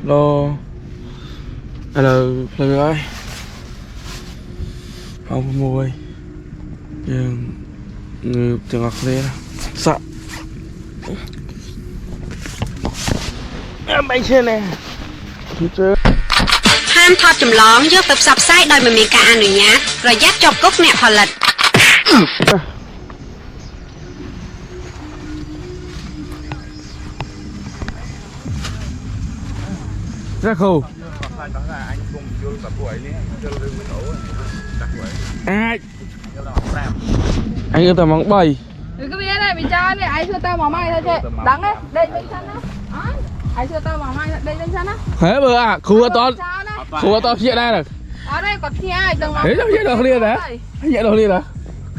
Lo là người ơi không mùi nhưng người trường học đây sợ em bay trên nàyห้ามทอดจำลองยกแบบซับไส้โดยไม่มีการอนุญาตระยัดจบกุ๊กเนี่ยผลิต rất khô anh yêu tao mong bay cứ biết này bị cha này ai xưa tao mỏ mai thôi chị đắng đấy đây đây chân đó ai xưa tao mỏ mai đây đây chân đó thế bữa à khu to chuyện đây rồi ở đây có thi ai từng thế đâu vậy đâu liền đấy vậy đâu liền à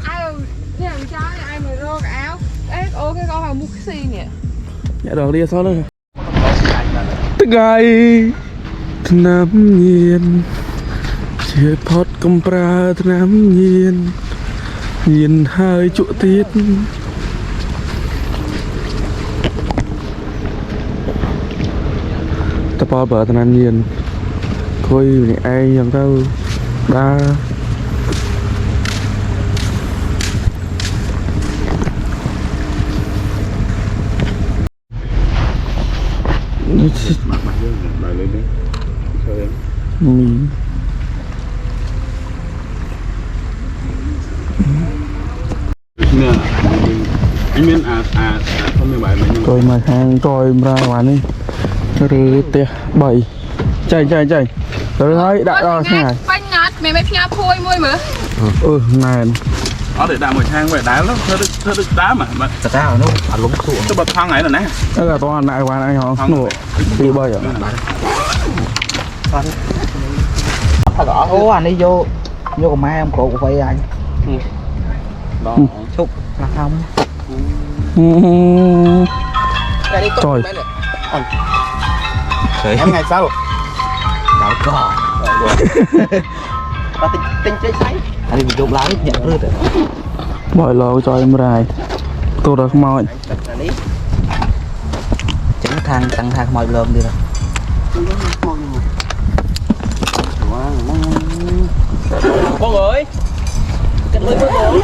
ai thi bị cha này ai mà rô cái áo ấy ô cái con hàng mua cái gì nhỉ vậy đâu liền sao nữa tức gaiน้ำเย็นเชื่อพอดกำปราน้ำเย็นเย็นหายจุติดตะปอเปิดน้ำเย็นคุยอยู่ในไออย่างเท่าดาnè anh miên không miên bài mà nhưng rồi mà hàng rồi ra ngoài đi rồi tè bảy chạy rồi thấy đã rồi thế này bánh ngọt mày mới pha phôi môi mà này đó để đào một thang về đá lắm thơ được đá mà thật ra nó phải lúng xuống cái bậc thang này là nè đó là toàn lại qua anh họ nổ đi bơi rồi ô anh đi vô còn mai em cổ của vậy anh đó chúc là không trời em ngày sau đảo cò và tinh chơi say anh đi dùng lá nhận rớt rồi bơi lô cho em rài tôi đã không mỏi chẳng tăng thang mọi lơm đi rồi con ơi cái lưới con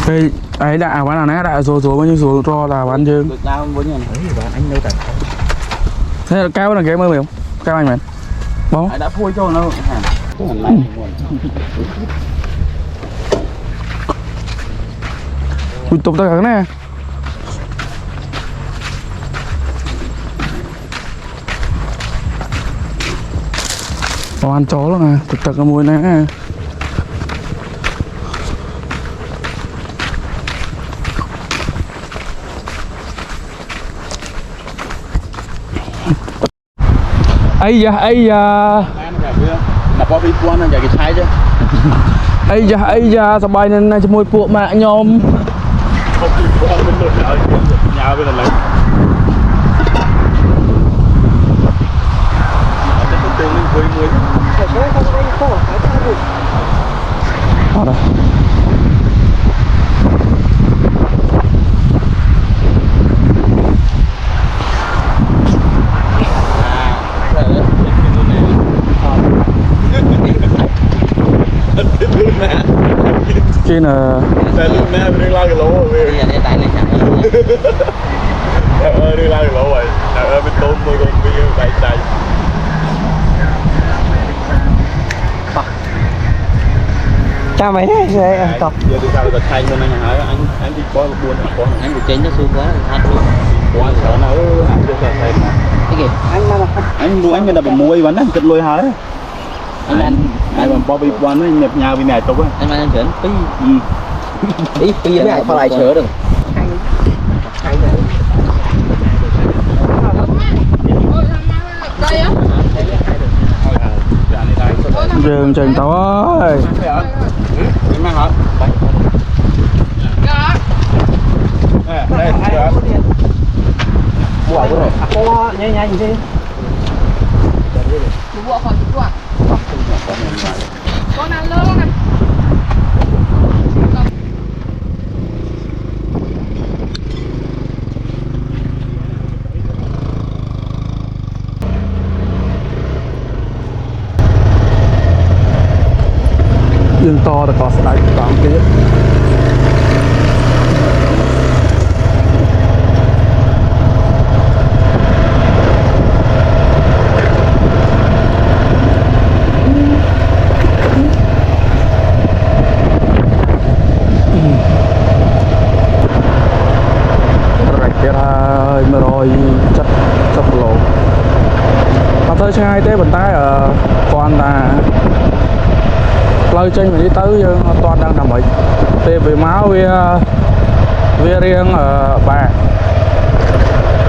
đây ấy đã bán nào nè đã số bao nhiêu số cho là bán chứ được lao với nhau này anh đâu cả thế là cao là cái mới không cao anh mày bó đã phôi cho nó tục tất cả nè có ăn chó luôn à tất cả mùi nè ấy da là có bị quan là cái sai chứ ấy da sắp bay nên cho môi phụ mẹ nhom không bị quan bên lượt lại nhà bên là lấy tên lên vui vui kia là đừng lao cái lỗ rồi bây giờ để tay này chẳng đừng lao cái lỗ rồi bên tôm tôi còn bây giờ tay tay cha mày đấy rồi anh tập giờ đi ra là thay cho anh hả anh đi có buồn có anh bị chén nó xuống quá thật luôn quá sợ nó anh chưa sợ thay cái gì anh mua anh cái đập muối bắn anh chật lôi hả anh mà bao bị quan nó nhập nhà bên này tôi anh mang anh chuyển tí này phải lại chữa được đây á đường trình tao ơi mang hả đây mua rồi cô nhanh gì đi bụa khỏi bụa con ăn lớn này dương to là có sợi còn kia rồi chất chất lộ mà tới hai tế bình tái ở toàn là lời trên mình đi tới toàn đang nằm ấy tê về máu về riêng ở bà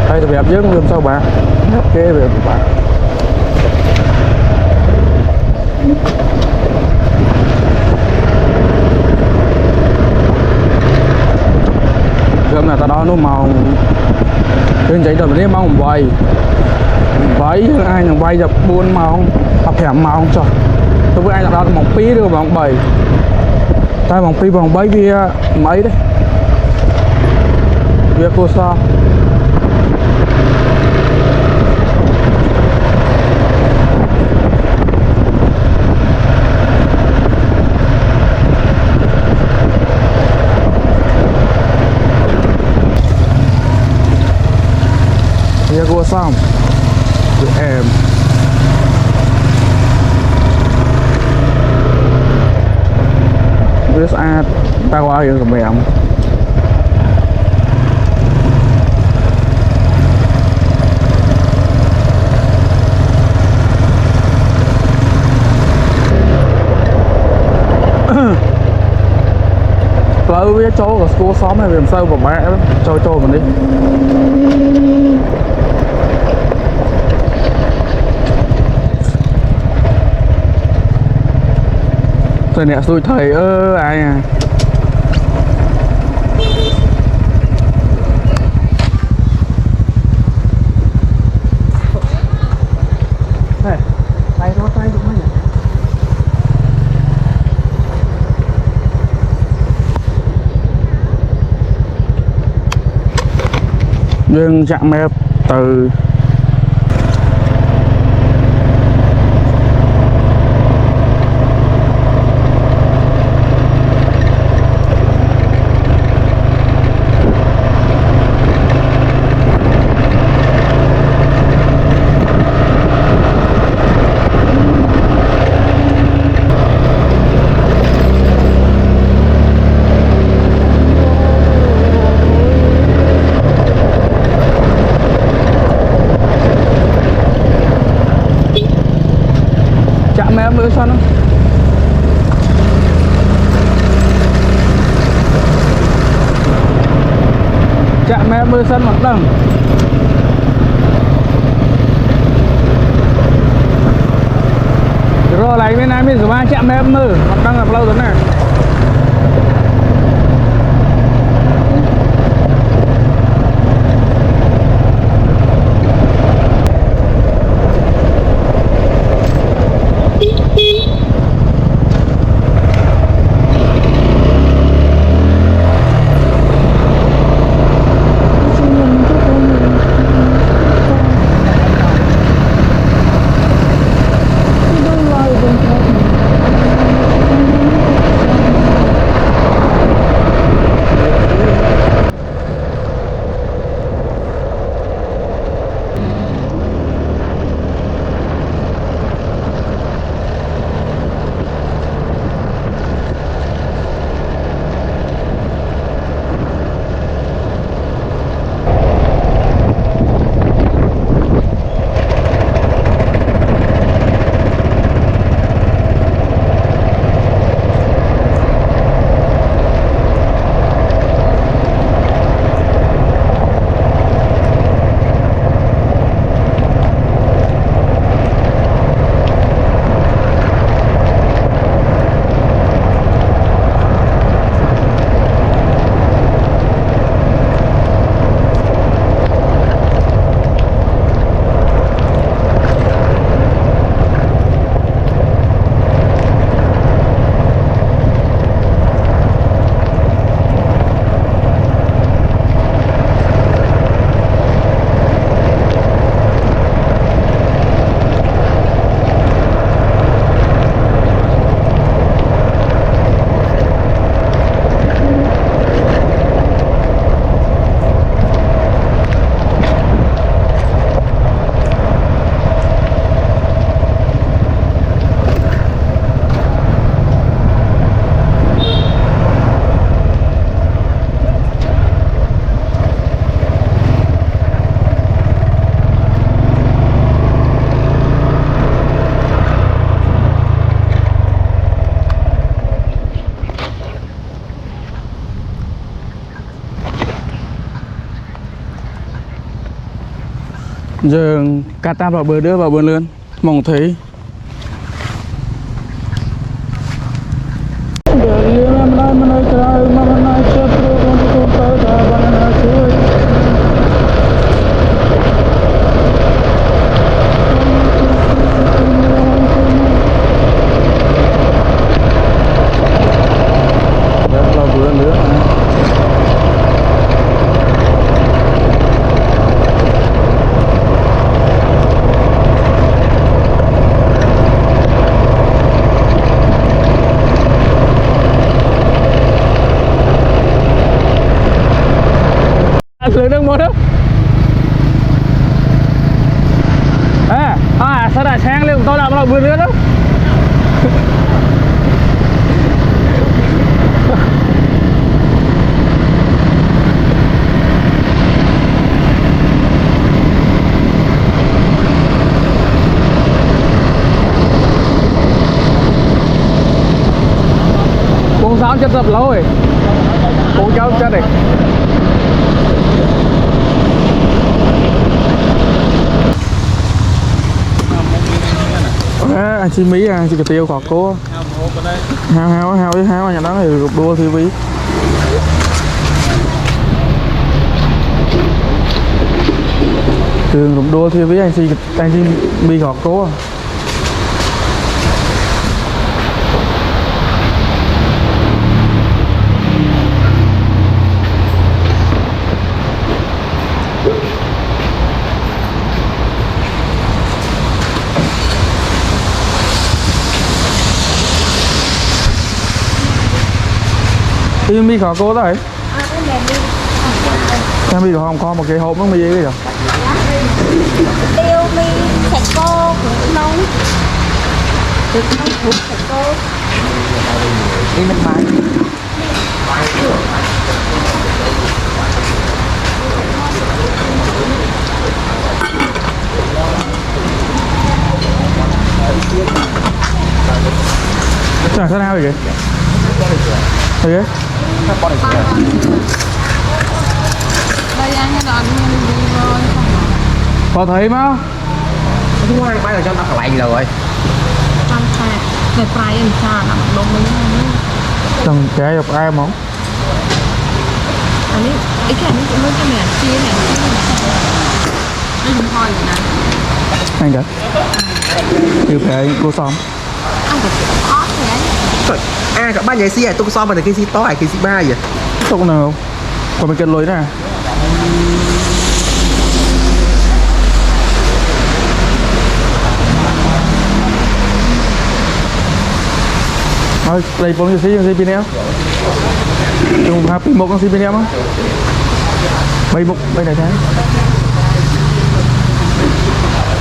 đây thì đẹp dưới làm sao bà kế về bà gồm là tao đó nó màu trên chạy đường đi mong vay váy ai thằng vay dập buôn màu học hẻm màu cho tôi với anh là đó mỏng pí được bằng 7 tay mỏng pí bằng 7 vì mấy đấy việc cô sao việc cô xong em biết ai ta qua hiện cầm em lâu với chỗ của school xóm này làm sao mà mẹ cho mình đi thầy nè xui thầy ai à tay nó tay đúng không nhỉ nhưng chạm mép từ em mới sao nó chạm em mới sân mặt đằng rồi lại bên này mới rửa ba chạm em mơ mặt đằng là lâu rồi này giờ cà ta vào bờ đưa vào bờ lươn mong thấy lưỡi nước một đó sao đã sáng lên tôi làm nó vừa nữa đó con sao chất tập lâu rồi con cháu chết này anh chị Mỹ chị cái tiêu khọt cố hao nhà đó thì đua thì Mỹ thường rụng đua thì với anh chị Mỹ khọt cố thì mi khó cố đấy em bị hòm kho một cái hộp nó mới gì rồi tiêu mi sạch cô cũng nóng được nóng thuộc sạch cô đi mình máy chẳng sao nào vậy thấy đấy đây anh cái đoạn đi rồi có thấy mà chúng nó đang bay là cho nó lạnh rồi tam xe để fry em cha làm đông mấy chẳng trái gặp ai móng anh ấy cái này cũng mới cái này chia này anh hỏi nè anh đó từ cái cô xóm anh phải khó thế các bạn nhảy xe tôi so mà được cái gì to hay cái gì ba vậy không nào còn mình cần lối nè thôi đây phong xí bên em dùng happy một con xí bên em á bay một bay này thế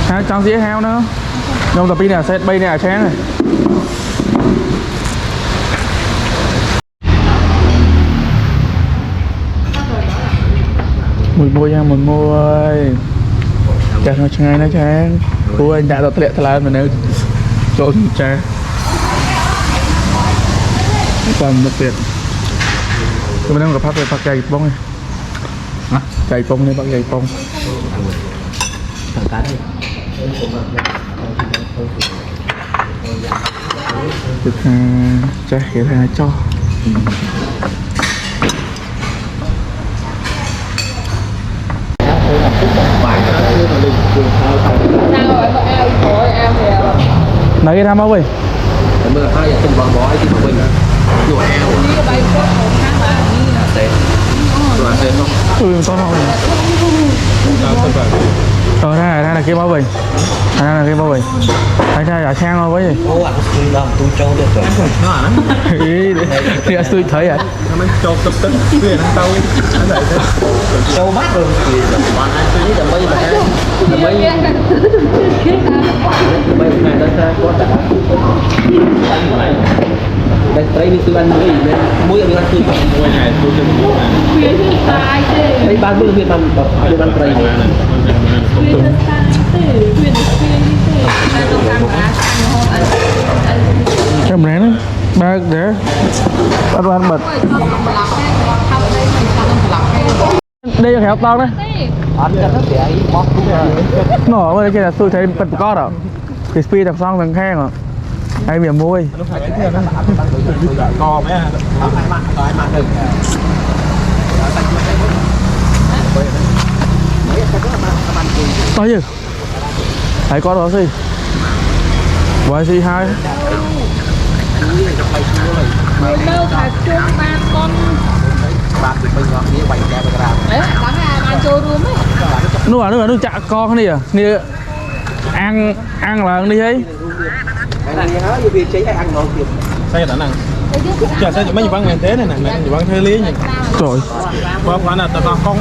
ha trong dĩa heo nữa nhưng tập pin là sẽ bay này sáng này mùi nha mùi môi chả nó chai nó chán cô anh đã tập lệ thật là mình nếu trốn cha còn một tiền tôi đang gặp phát cây bông này cây bông này bắt cây bông thằng cá đây được cha hiểu ra cho nói cái tham không vậy? Mưa hai giờ từng vòng bói thì mình dù eo to không? Ra là cái bao bình, ra là cái bao bình, anh ra giả sang thôi với gì? ô anh tôi làm tôi trâu được rồi Ý thì tôi thấy à? nó cho tập tính quyền ăn tao trâu mát rồi còn anh tôi nghĩ là mấy ngày đó ta có đã đây tới đi tôi ăn muối ăn tôi mỗi ngày tôi cho mua thấy ba bữa việt nam tôi ăn tây Em rén ba để bắt ăn bật đây là khéo tao đấy ăn cho nó để ý bóp cũng nổ với cái là tôi thấy bật có rồi cái speed đằng sau thằng khen rồi hay miệng môi co mấy to chứ thấy có đó gì vài gì hai đâu thả chung ba con bạn thì mình ngọt như bánh kẹp ra đấy đáng là ăn trôi luôn ấy nước chạ con cái này à nè ăn là đi ấy cái này nó như việc chế hay ăn ngon kìa sao đã năng chả sao mấy bạn mình thế này này mấy bạn thế lý nhỉ trời có phải là tao con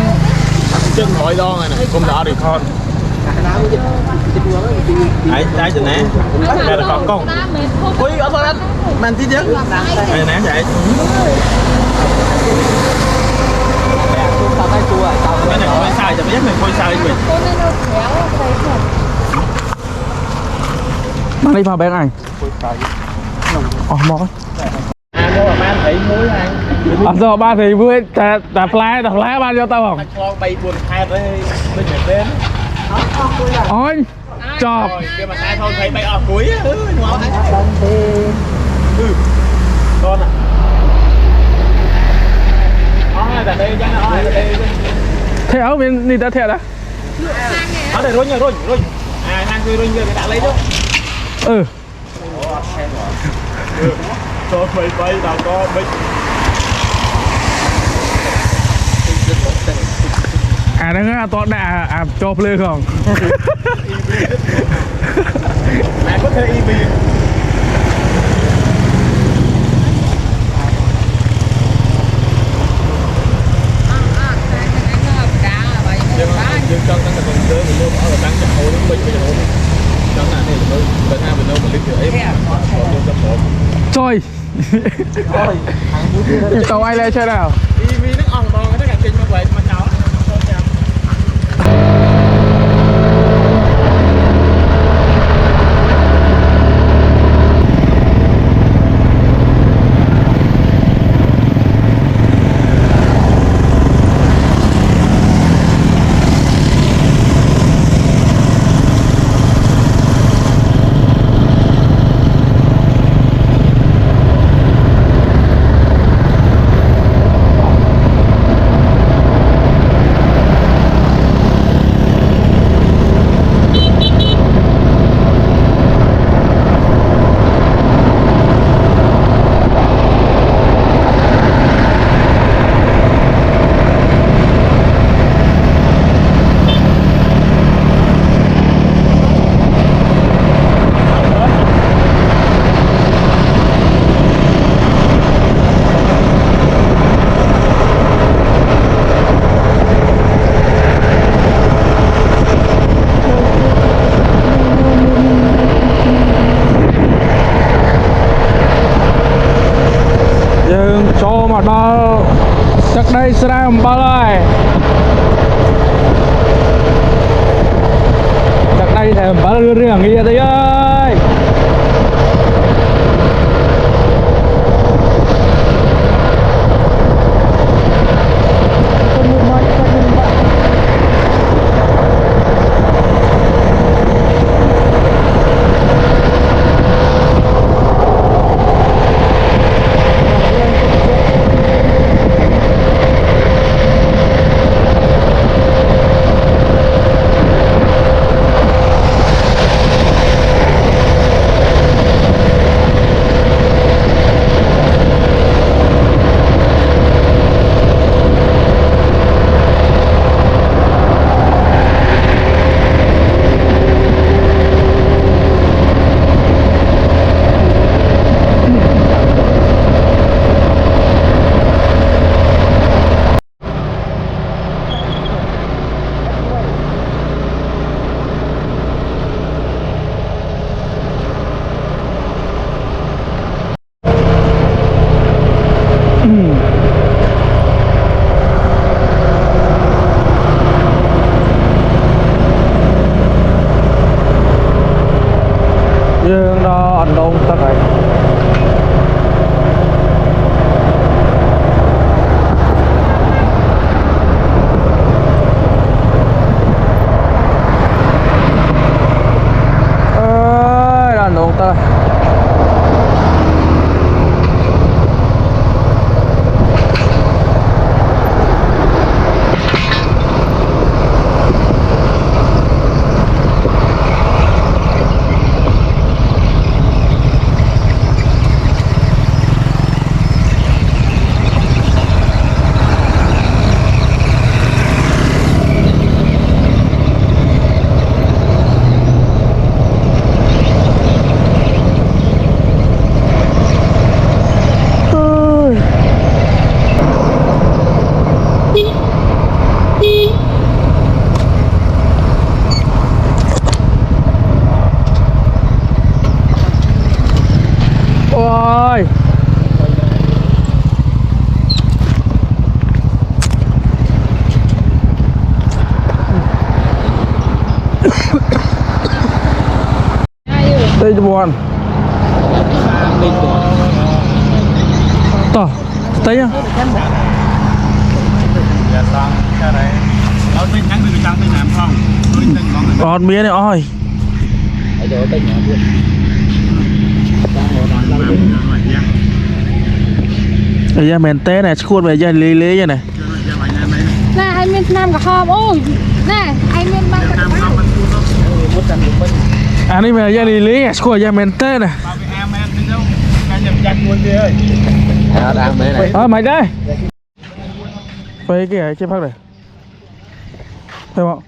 chân gọi đo này cũng đỏ đi thôi ấy trái từ nè đây là con ui ở thôi anh mình tí chứ đây nè vậy cái này coi sai cho biết mình coi sai mình mang đi vào bé anh mỏi ăn đâu mà mang thấy muối ăn giờ ba thì vui ta fly ba cho tao không con bay buồn hai tới bên nhật đến ôi chọc cái mà hai thôi thấy bay ở cuối ngon con à tại đây chắc là đây thế áo bên đi ta thẹn đó ở đây rồi à hàng cười rồi đã lấy đó rồi bay tao có bay nó nghe to đã cho play không mẹ có thể EV nhưng trong tăng là còn chơi mình mua ở tăng chặt hồi đến mình bây giờ luôn trong này thì mình bên hai mình đâu mà liên hệ ấy trời tàu ai lên chơi nào EV nó ong to cái càng kinh mà vậy mà cháu cho mà đo chắc đây sẽ ra bao rồi chắc đây sẽ bao đưa riêng nghe đấy ơi dương đó anh đông tất cả đây cho bọn tỏ thấy nhá Dạ xong cái đấy nó tính nhắn đi trắng tính làm không tôi tính món này còn mía này oi ở chỗ tên nhà luôn bây giờ mình té này khuôn về giờ lý lý như này nè anh miên nam cả hòm ôi nè anh miên băng cả anh ấy về giờ lý lý khuôn giờ mình té này đang bên này mày đây phải cái chế phát này phải không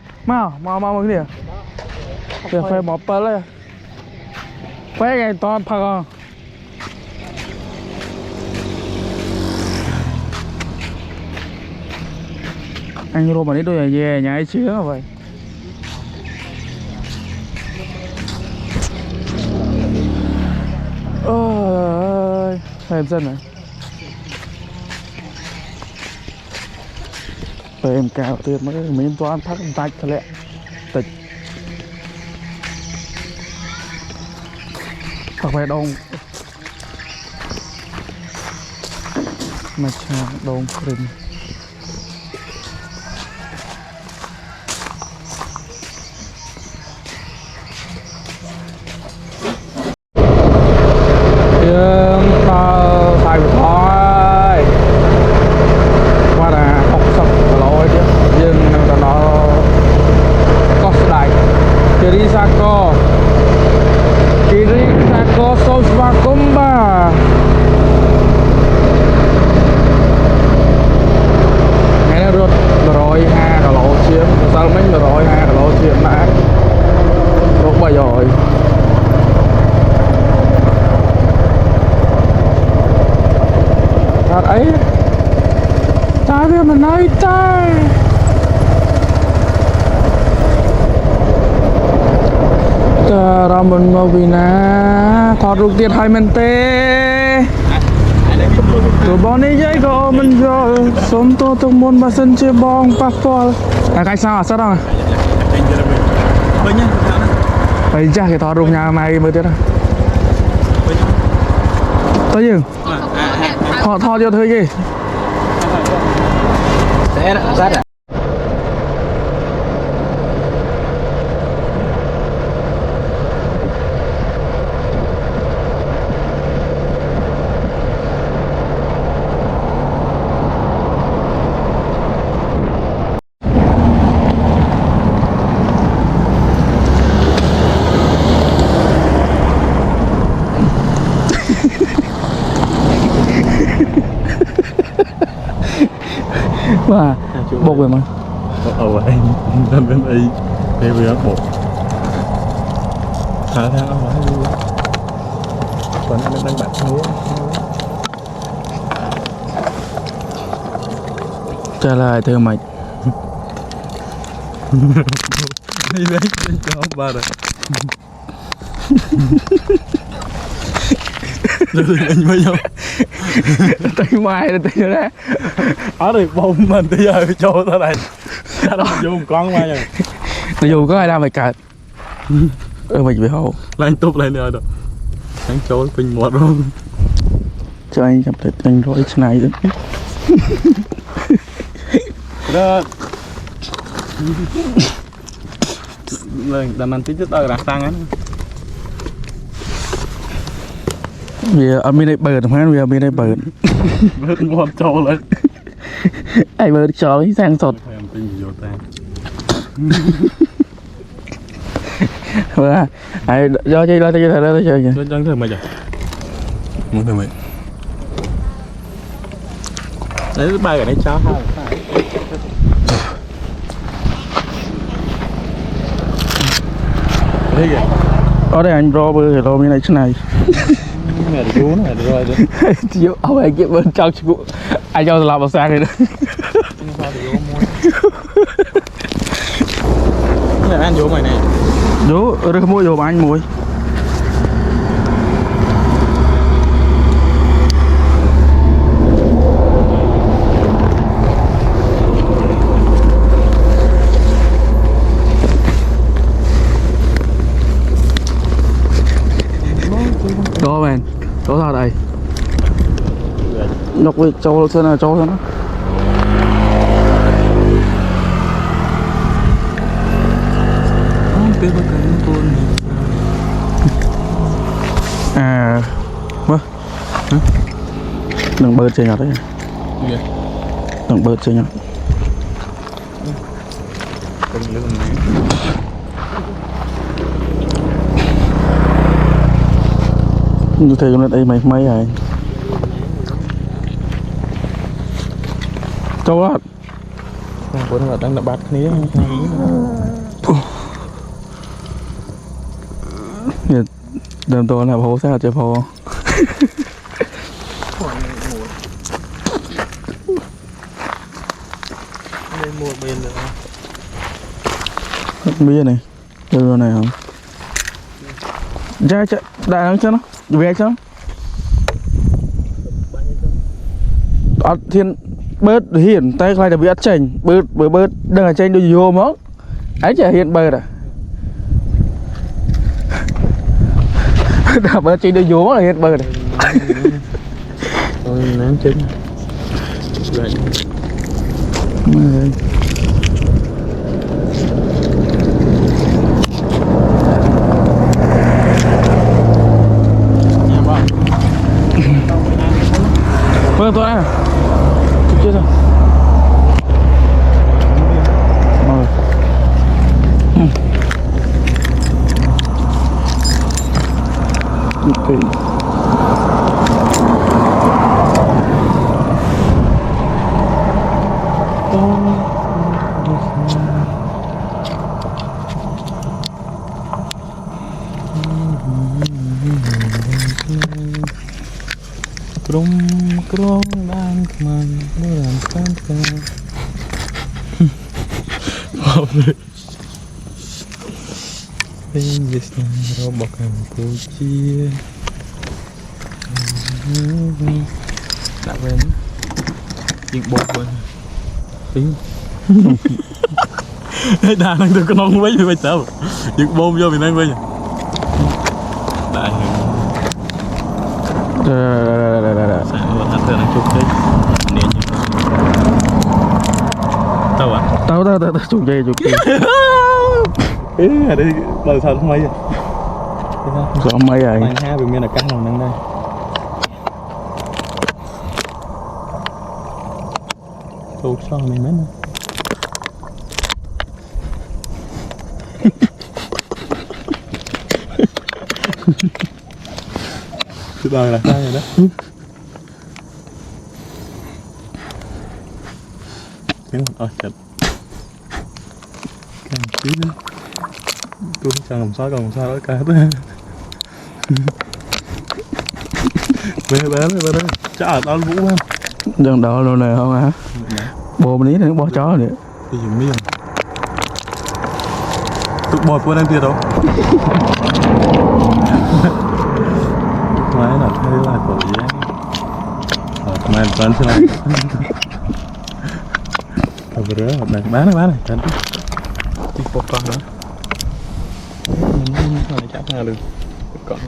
mau cái gì giờ phải bỏ bớt lên phải cái to phật không anh luôn mà đi đôi về nhà ấy chứa mà vậy ôi em dân này rồi em cao tiền mới mình toán thắt tay thật lẹ tịch hoặc phải đông mà cha đông krim xài thôi qua là học sập lỗi chứ nhưng nó có đại Kirisako Sosvakumba nghe nó rút rồi ha cả lộ chiếm sao mấy rồi ha cả lộ chiếm đã rút bao rồi thật ấy ta biết mà nói ta ramen mau bina thọt ruột tiệt hai men tê tụi bọn đi dây có mình rồi sống to trong môn bà sân chơi bong passport là cái sao à sao đâu bây giờ cái thọt ruột nhà mày mới tiết à tới dừng thọt cho thôi gì thế đó sát à mà bột rồi mà anh làm bên ấy theo về bột thả thang ở ngoài luôn còn anh đang bật múa trả lời theo mày đi lấy cho ông bà rồi rồi anh mới vô tay mai là tay đó ở đây bông mình bây giờ cho tao này tao đâu vô một con mai rồi mặc dù có ai đang phải cạt mình phải hậu lên túp lên nữa rồi anh trốn bình một luôn cho anh chụp được anh rồi này đó đó lên đàn anh tí chút tao đặt tăng á vì ở bên đây bờ mà vì ở bên đây bờ bớt một trâu lên ai bờ cho cái sang sọt em tin vô tan và ai do chơi lo chơi thật đó chơi nó chẳng thử mày giờ muốn thử mày đấy ba cái này cháu thế kìa ở đây anh Robert thì lo bên này chỗ này mẹ được uống này rồi đấy chịu ông ấy kia bên trong chịu anh cho làm vào sang này nữa này ăn vô mày này vô ở đây mua vô mà anh mua nhọc với cho xem nào cho nó à vâng đừng bơi chơi nhặt đấy đừng bơi chơi nhặt như thế trong đây mấy rồi châu á cuốn là đang đập bát ní đầm to là phố sao chơi phố bia này đưa này không ra chạy đại cho nó về cho nó thiên bớt hiển tay khai là bị ắt chành bớt đừng là chanh đôi vô món ấy chả hiện bớt à đã bớt chanh đôi vô là hiện bớt này tôi ném chân vâng tôi à chưa rồi Krong dan teman merasakan Inggrisnya robokan puji đã quên chuyện bột rồi tiếng đà năng được con non mấy bây giờ chuyện bom vô miền Nam bây giờ đại sáng vừa thắt đang chụp đấy nền tao à tao chụp dây ở đây đời thật không mấy rồi rõ mấy rồi mày ha vì miền là căng lòng năng đây tốt sao này mấy nè thứ ba là sao rồi đó tiếng ơi chật càng tí nữa tôi sang làm sao còn sao đó cả thế bé chắc là tao vũ em đừng đỏ luôn này không hả bồ mình ý này bỏ chó nữa cái gì miếng tụi bò qua đang tiệt đâu máy là hay là cổ gì máy bán thế này tao vừa rửa hộp này bán này bán đi một con nữa này chắc nào được con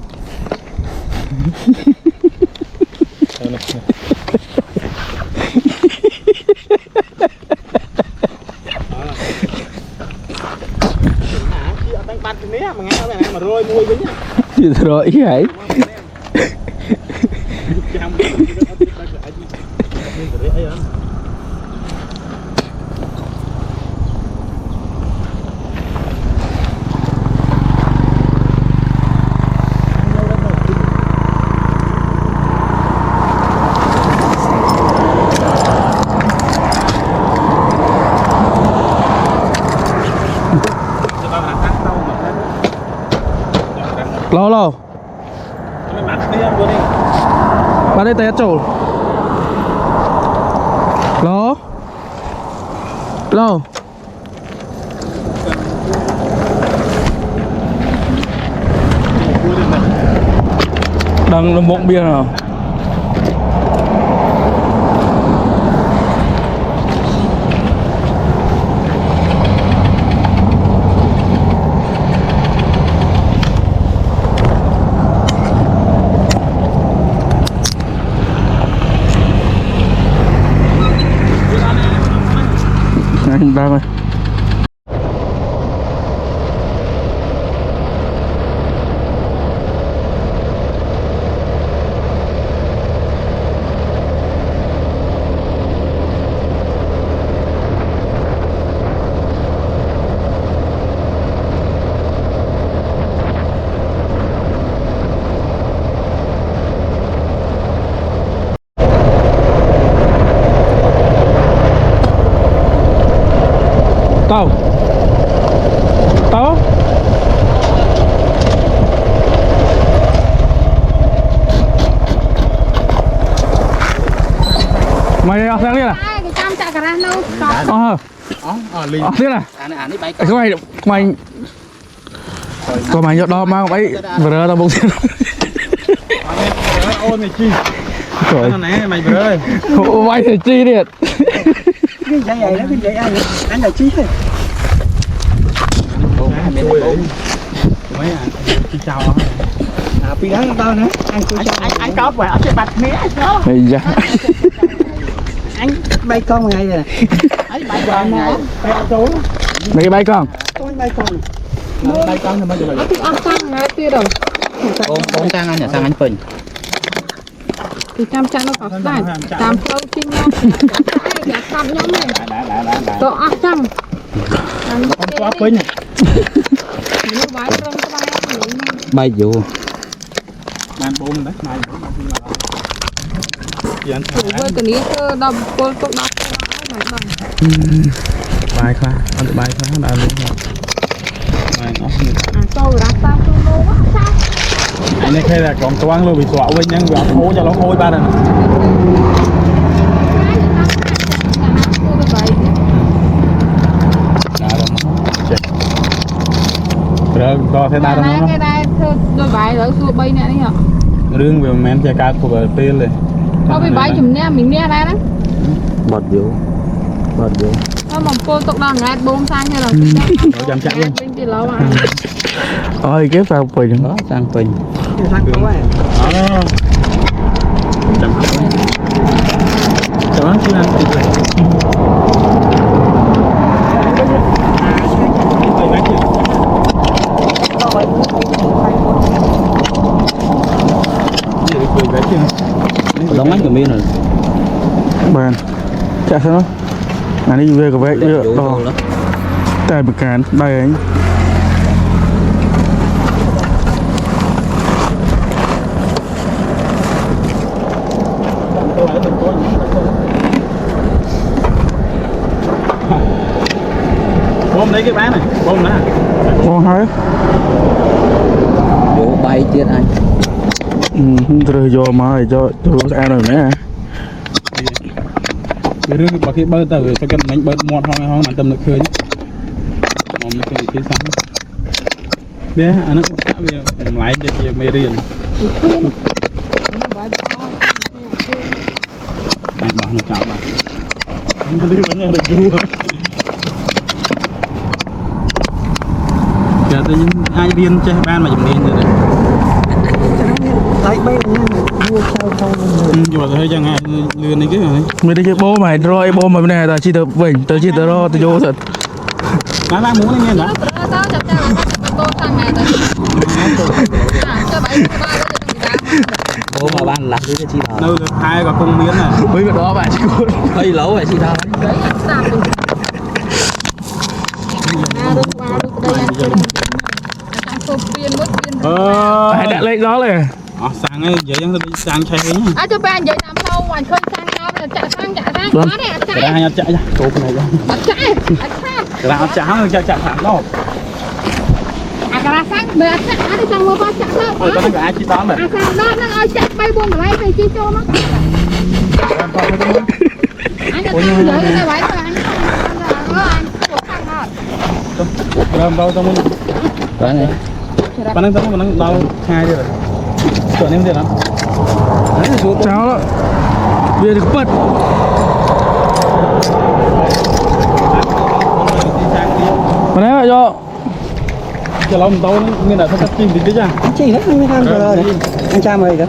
mà rồi mùi với nhá rồi ý vậy lâu bạn đây té trổ lâu đang lâm bụng bia nào đang rồi. Tao tao mày ở sang đi à? Ai cái trăm chả cả ra đâu. Ly Thế là anh ấy bay cái mày có mày nhọt đo mang ấy vừa tao bông xin ôn này chi trời này mày vừa ơi mày thì chi đi cái vậy đó cái vậy anh là chi thế mấy chi chào vì đó tao nữa anh có vậy ở trên bạch mía đó mày ra anh bay con ngày rồi ấy bay con ngày bay trốn mày bay con bay con thì mới được Thì ăn sang ngay kia rồi. bốn sang anh sang anh Bình Thì trăm nó có phải tam sâu chim nhau. Ai trăm nhóm này. Tổ ăn trăm. con quá pin Nó vái rong bay vô màn bông đấy mày với cáiนี้คือดำโกลตกดับไหนบ้าง bài khoa ăn bài khoa đã luôn mày nó โตรักตามตัวโน้ว่าใช่ anh này khai là còn toan luôn bị xóa với nhưng vừa hố cho nó hôi ba lần rồi to thế nào đó cái đây đôi bài ở xua bay nè hả riêng về men chơi cá của bờ pin này có bị bài chùm nè mình nè đây đó bọt vô nó mỏng cô tộc đàn ngay bông sang hay là chăm chạm luôn bên kia lâu mà ơi kéo sao quỳ đó sang Bình đó chăm chạm chăm lắm xin ăn thịt này đóng ánh của mình rồi bàn chả sao nó đi về cái vậy đo tại bực cán đây anh bom lấy cái bán này bom nữa con hỏi vô bay chết anh rồi vô mà cho ăn rồi nè cái rương bảo khi bơi từ cho cần mình bơi một hoang mà tầm được khơi mồm nó cái gì sáng bé anh nó cũng lại cho mê riêng anh bảo nó chào bạn anh có đi vẫn là được vua giờ tự nhiên ai điên chơi ban mà dùng điên rồi đấy lấy mấy mua sao vừa thấy chẳng ai lừa này cái rồi mày đi chơi bố mày rồi bố mày này là chi tớ vỉnh tớ chi tớ ro tớ vô thật má muốn lên nghe đó tao chặt chặt cô sang này tới cho bảy bố mà ban làm cái chi đó đâu được hai có công miếng này mấy cái đó bạn chị cô hơi lẩu vậy chi đó đấy làm được ai đã lấy đó này sang ấy vậy nó đi sang chạy nhá à cho bạn vậy làm lâu hoàn khơi sang nhau là chạy sang quá này chạy ra nhau chạy ra cột này ra chạy ra chạy thẳng đó à cái sang bê chạy đi sang mưa ba chạy đó ôi tao ai chỉ tao này à sang đó nó ơi chạy bay buông lại thì chi cho nó anh cho sang dưới cái vậy rồi anh làm đâu tao muốn cái này bạn đang đâu hai rồi chuẩn em tiền lắm cháu đó về được bật mà đấy vậy cho lòng tao nên là thắt chim thì cái gì chi hết không tham rồi anh cha mày đó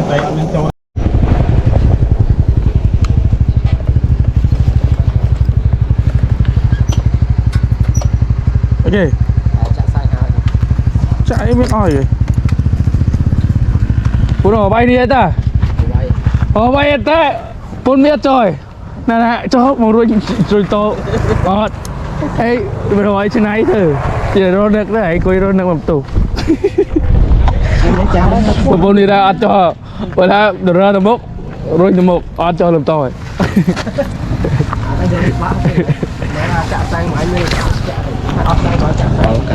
tay anh cho ok chạy biết ỏi rồi bố đồ bay đi hết à bay hết đấy bốn biết rồi nè cho một rồi to ấy bây giờ ấy trên này thử chỉ rồi được đấy coi rồi được làm tủ bố đi ra ăn cho bữa ra được ra tầm mốc rồi tầm mốc ăn cho làm to rồi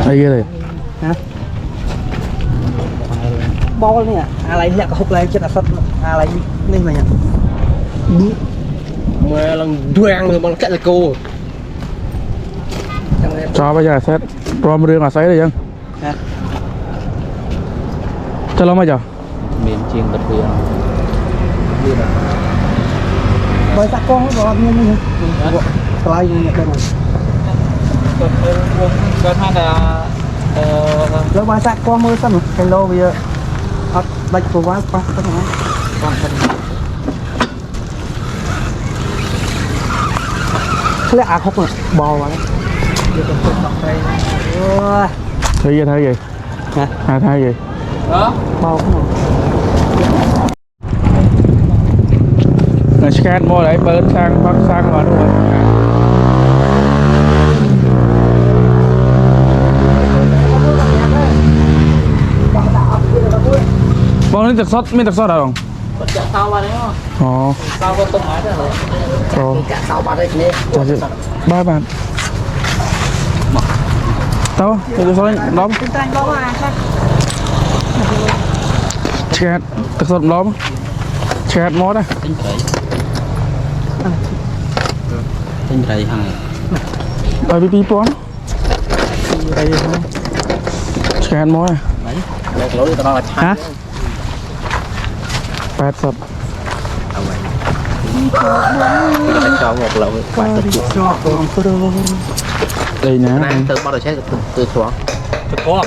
đây kia này bol ni alai lihat ke hok lai chat asat alai ni banyak mưa lần đoan rồi bằng cắt là cô cho bây giờ xét rom riêng là sấy đây dân cho nó bây giờ miền chiên bật bia bởi sao con nó như này lại như vậy rồi hai là rồi bài sao con mưa xanh cái lô bây giờ bạch của quá quá cái này cái lẽ hốc này bò vào thấy gì hả thấy gì đó bò cái này scan mua đấy bớt sang bắc sang vào luôn bông lên thực sót đâu sao vào đấy không sao có tôm máy rồi cả sao vào đây nè ba bạn tao thực sót đóm scan thực sót đóm scan mót đây trên đây hàng tại vì pón scan mót này hả 80 cho một lậu quạt đây nè từ bao giờ chết từ xuống từ có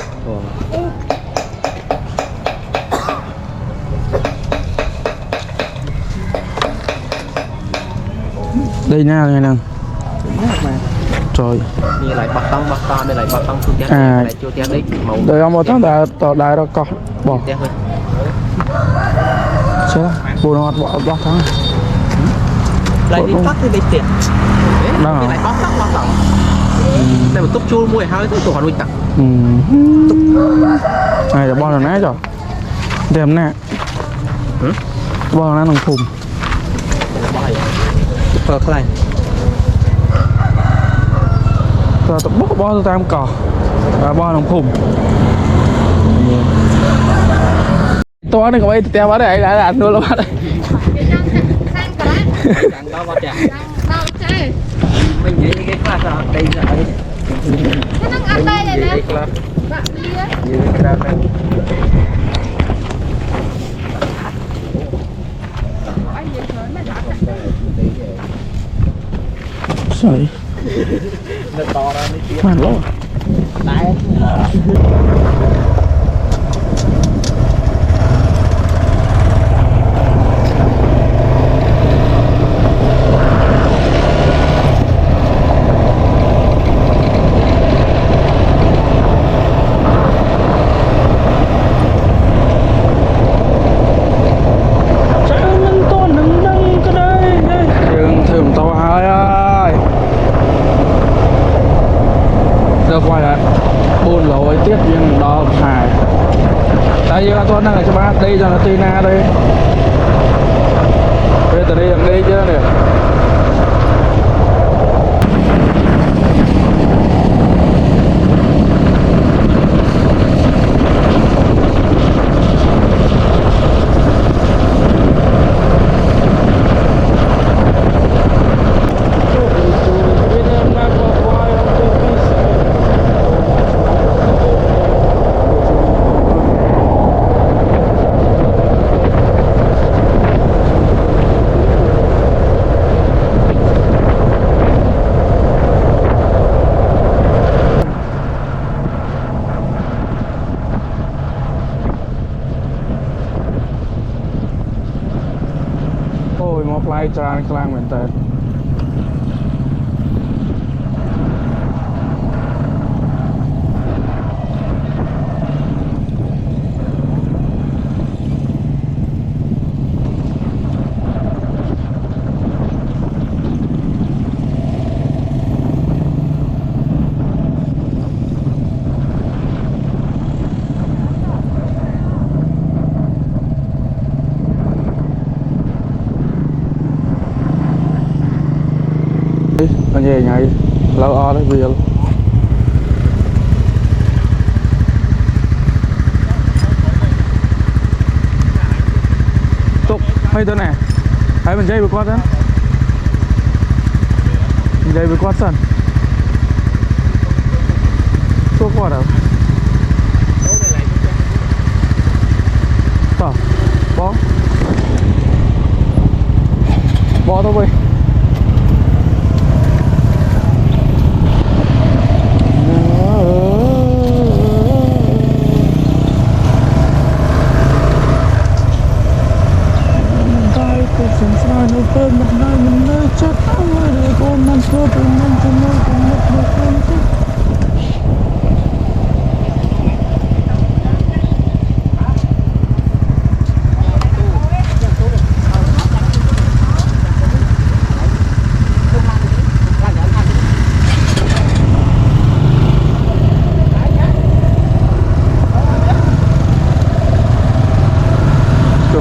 đây nha này nè trời đi lại bắt tông đây lại bắt tông chưa lại chưa tiếng đấy màu đây ông một tháng đã tỏ đài đó có bỏ chết bùa nó bỏ tháng lại đi tắt thì bị tiệt đang lại bắt tóc đây một túp chua mua hai tủ hoàn tặng này là bao là nát rồi đem nè bao là nông phùng cái này rồi tập bốc bao tam cỏ bao nông phùng tôi này có mấy teo vào đây đã ăn luôn luôn đấy mình nghĩ cái class là đây là đây Nó ăn đây này nè. Bạn đi á. Sorry. nó to ra nó kia Màn lỗ. đấy quay lại buôn lối tiếp nhưng đó xài tại vì tôi đang ở cho bác đi cho nó Tina đây bây giờ đi chứ nèไล่จานกลางเหมือนแต่ còn về ngày lâu o đấy vì tục hay tên này thấy mình dây với quát đó mình dây với quát sẵn thuốc quát đâu tỏ bó thôi vậy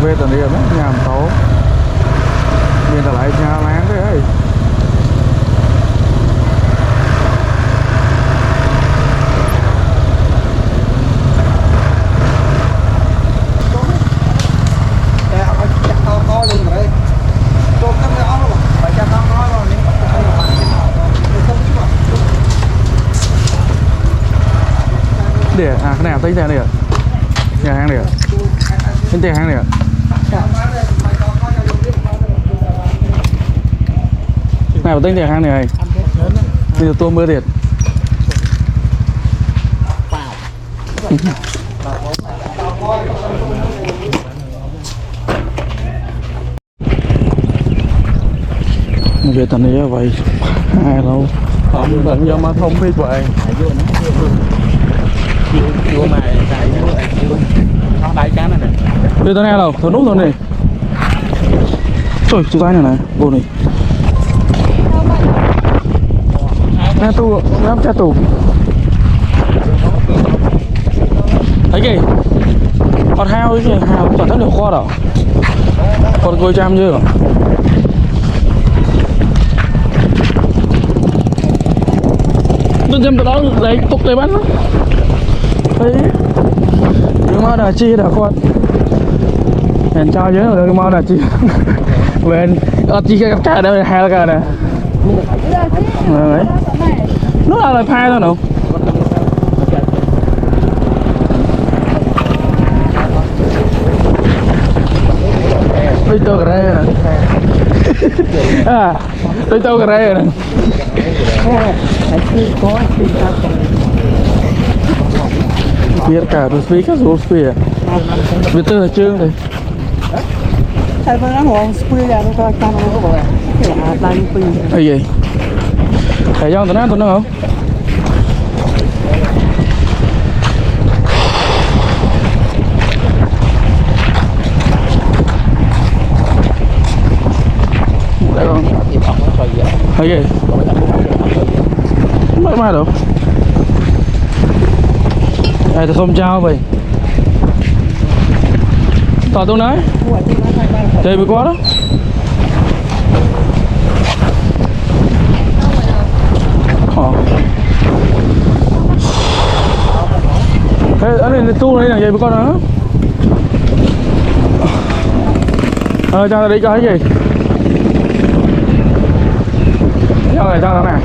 về tận điểm nhà tấu nhìn ta lại nhà láng đấy ấy để à cái này tính tiền này nhà hàng này tính tiền hàng này này tính tiền hàng này bây giờ tôi mưa thiệt về tận này vậy ai đâu không tận do mà thông biết vậy vô mà chạy nó đáy cá này đưa tao nghe đâu thở nút rồi này trời chú tay này này cô này nè tù nắp cha tù thấy kì con heo ấy kìa heo toàn rất nhiều kho đâu con coi chăm chưa tôi xem đó đấy tục đấy bắn đấy nhưng mà đã chi đã con hẹn cho nhớ rồi mà đã chi về chi cái cặp đây hai cái này đấy nó là lời phai thôi đâu tôi cái đây này à tôi cái đây này biết cả tôi phí các số phí à biết tôi là chương này thầy vẫn đang ngồi phí ra nó cam nó có đang phí cái gì thầy cho tôi nói không đây không cái gì mấy mai đâu đây tôi không trao vậy tao tôi nói chơi bị quá đó thế anh này tu này là gì bị con đó cho tao đi coi cái gì cho này cho nó nè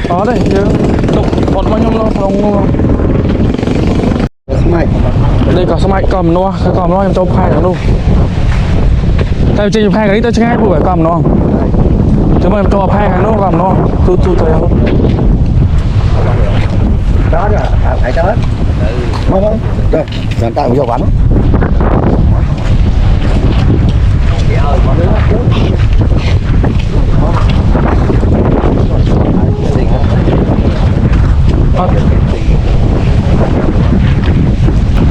có đây chứ đục bọt bao nhiêu nó không đây có sâm cầm nó cái cầm nó em cho hai thằng luôn tại vì hai cái đấy tao ngay buổi cầm nó chứ mà em cho hai cái nó cầm nó tu thấy không đó là phải chết không rồi sản tạo vô bắn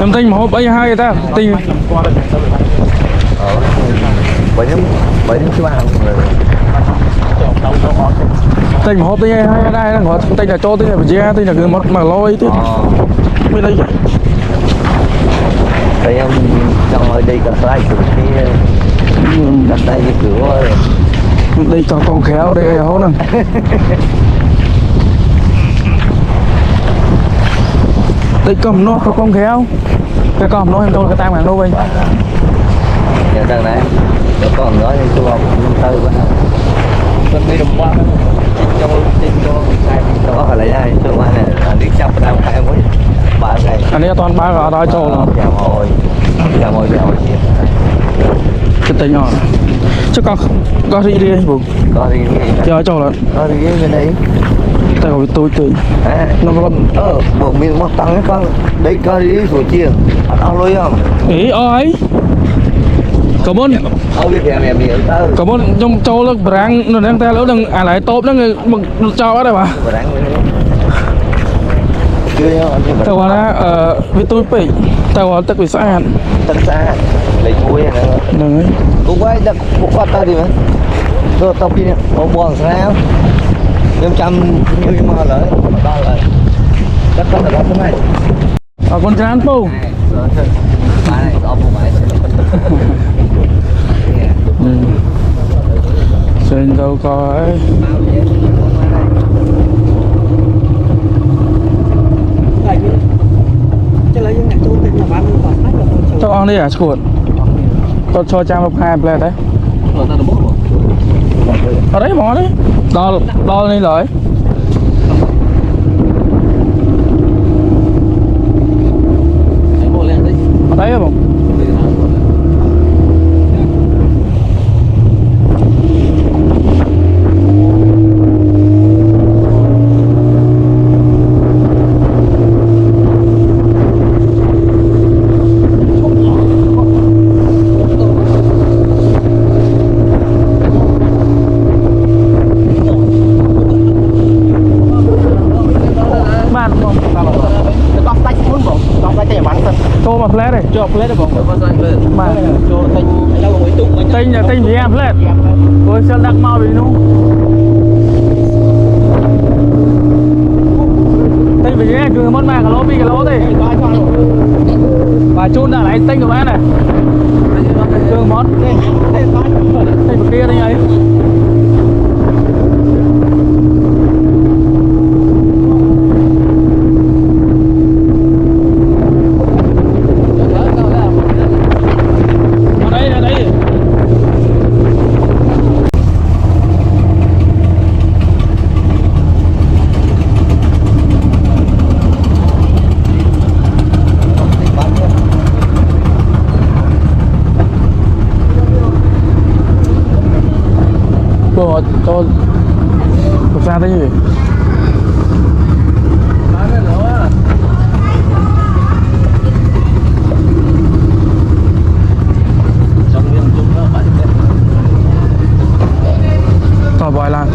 em tinh mà hộp ấy hai ta tinh bởi những chú ăn tinh mà hộp tinh hai đây là tinh là cho tinh là phải che tinh là cứ mất mà lôi chứ mới đây Đây em trong ở đây cả lại của cái đặt tay cái cửa đây cho con khéo đây hố nè đây cầm nó có con khéo cái cầm nó em cho cái tay mà đâu vậy nhà thằng này nó còn nói thì tôi học năm tư quá con đi đồng qua cho nó phải lấy ai cho qua này đi trong đang khai mới 3 ngày อันนี้ตอนบ้านก็ได้โจแล้ว chào hồi cái tay nhỏ chứ có đi đi bụng có đi chờ cho là có đi cái đấy tay của tôi tự nó có bộ mình một tăng con đấy có đi của chiêng ăn lôi không ý ơi cảm ơn cảm ơn trong châu nó ráng nó đang tay lỡ đừng lại tốt nó người cho ở đây mà tao qua đó với tôi bị tao qua tất bị xã tất xa lấy chuối này đấy cũng quay được cũng qua tao đi mà rồi tao pin một buồng sao nhưng trăm như mà lấy đó là tất cả là thế này con chán po này đó một bài xin đâu có ấy cho ông đi à chuột con cho cha một hai plate đấy ở đấy mỏ đấy đo lên lời ở đấy không cho mà plate này cho plate bông mà cho tinh là tinh gì em plate tôi sẽ đặt mau đi luôn tinh vì thế cứ mất mà cái lỗ đi và chun đã lấy tinh của bạn này trường món tinh của kia đây ấy cho ra đây gì tao bòi lan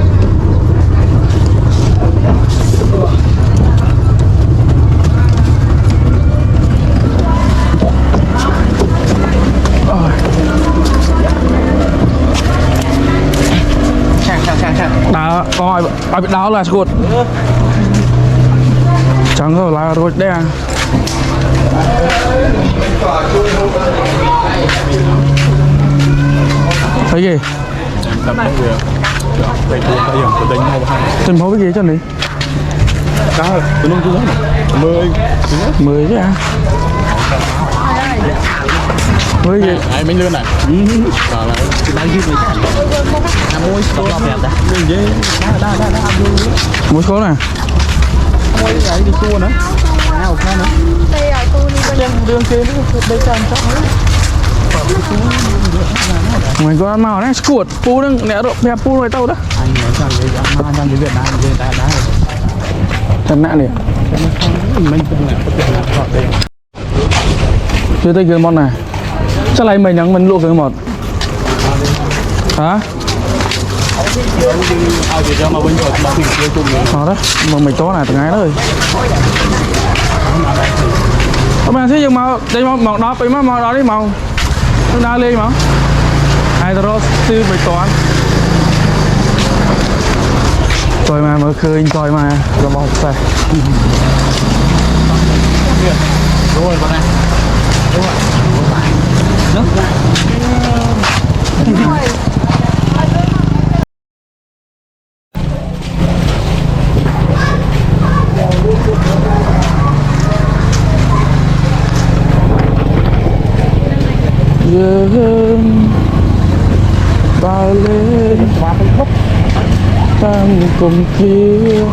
đá coi bị đá là chuột trắng rồi là rồi đen thấy gì tình phố cái gì cho này cá tôi nuôi tôi rất mười chứ à mới gì ai mình lươn này đang dư người môi số đẹp đấy đừng dễ mối số này môi cái đi tua nữa nào khác nữa trên đường kia đây chân chắc mình có màu này cuột pu đang nè độ đẹp pu rồi tao đó anh nói rằng cái đang đi Việt Nam người ta đã chân nặng này mình từng là có tiền là họ đây chưa thấy cái món này chắc là mình nhắn mình luộc cái một hả đó mà mày chó này từ ngày đó rồi các bạn thấy màu đây màu đó phải màu đó đi màu nó đa lên mà hai tao sư bài toán rồi mà mở khơi rồi mà rồi một xe đúng rồi con này đúng rồi nước dương ta lên tam cùng kia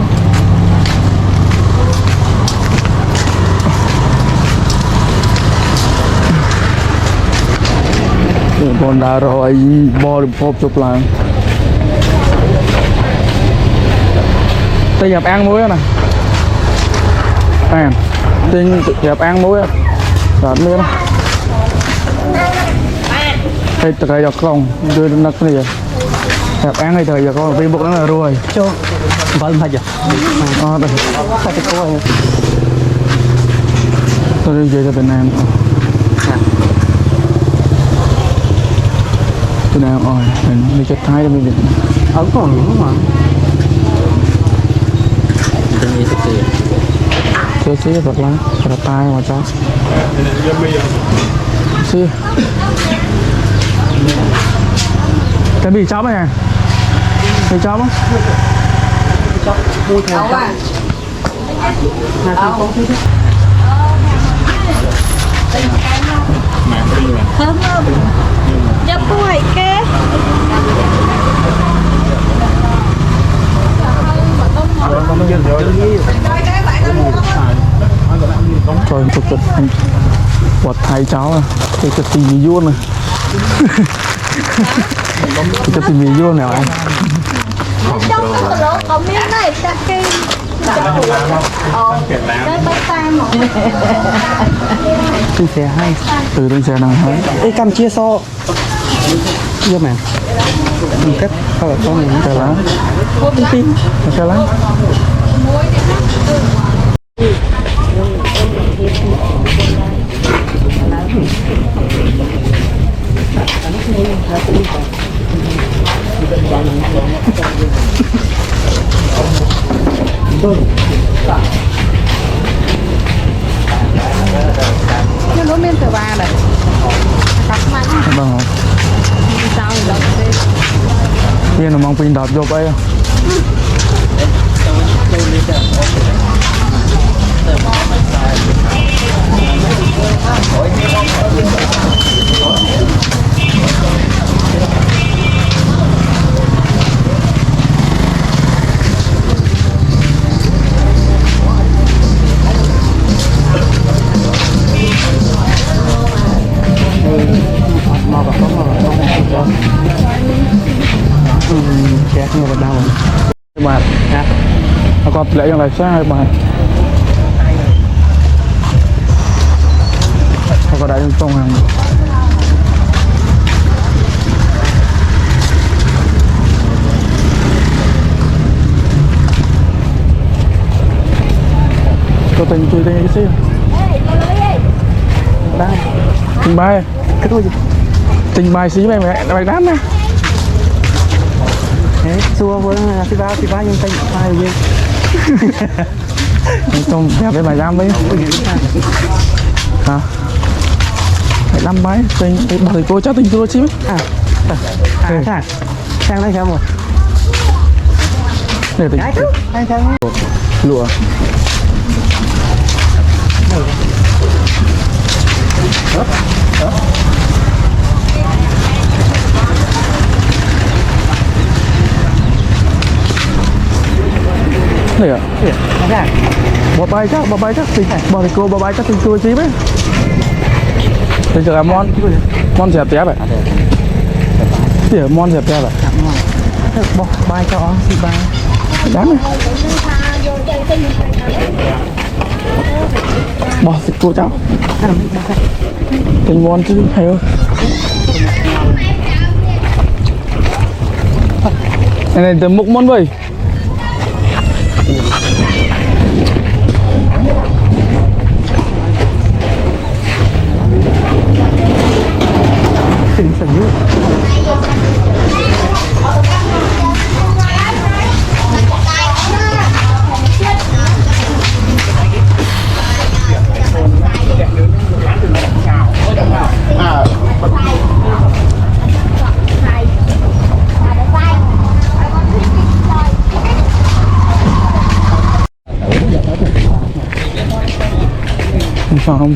còn đã rồi bò được phốp chụp lại tôi nhập ăn muối nè ăn tôi nhập ăn muối rồi nữa đây thời giờ con đưa nó cái gì nhập ăn hay thời giờ con vì bụng nó là rồi cho vâng phải chưa đây phải cái cô này tôi đi về cho Việt Nam Việt Nam rồi mình đi cho Thái mình được ở còn những mà tôi nghĩ thực sự chơi xí vật lá vật tai mà cháu xí cái bị chó này bị chó không thơm không giúp tôi kế trời thực thực vật thay cháu à cái tình gì vuông này cái tình gì vuông nào anh trong cái lỗ có miếng này ta kia cái bánh tan một trên xe hay từ trên xe nào hết cái cam chia so chưa mà cách không là con mình cái lá cái lá nhưng nó miên từ ba này cắt mạnh vâng sao thì đó kia nó mong pin đạp vô bay chết người Việt Nam mà nó còn lại trong này sao mà nó có đại trong hàng có tình chui tình cái gì đang tình bài cái thôi tình bài xí mày mày đám nè thế xua với thứ ba nhưng tay hai gì trong đẹp với bài đám đấy hả phải đám bài tình bà thầy cô chắc tình cô chứ sang đây xem rồi để tình anh sang lụa này ạ bỏ bay chắc tình bỏ thầy cô bỏ bay chắc tình cô chứ đấy tình giờ mon dẹp té vậy tỉa mon dẹp té vậy bỏ bài cho gì bài đám này bỏ thầy cô cháu tình mon chứ hay không này từ mục món vậy tỉnh sở hữu phòng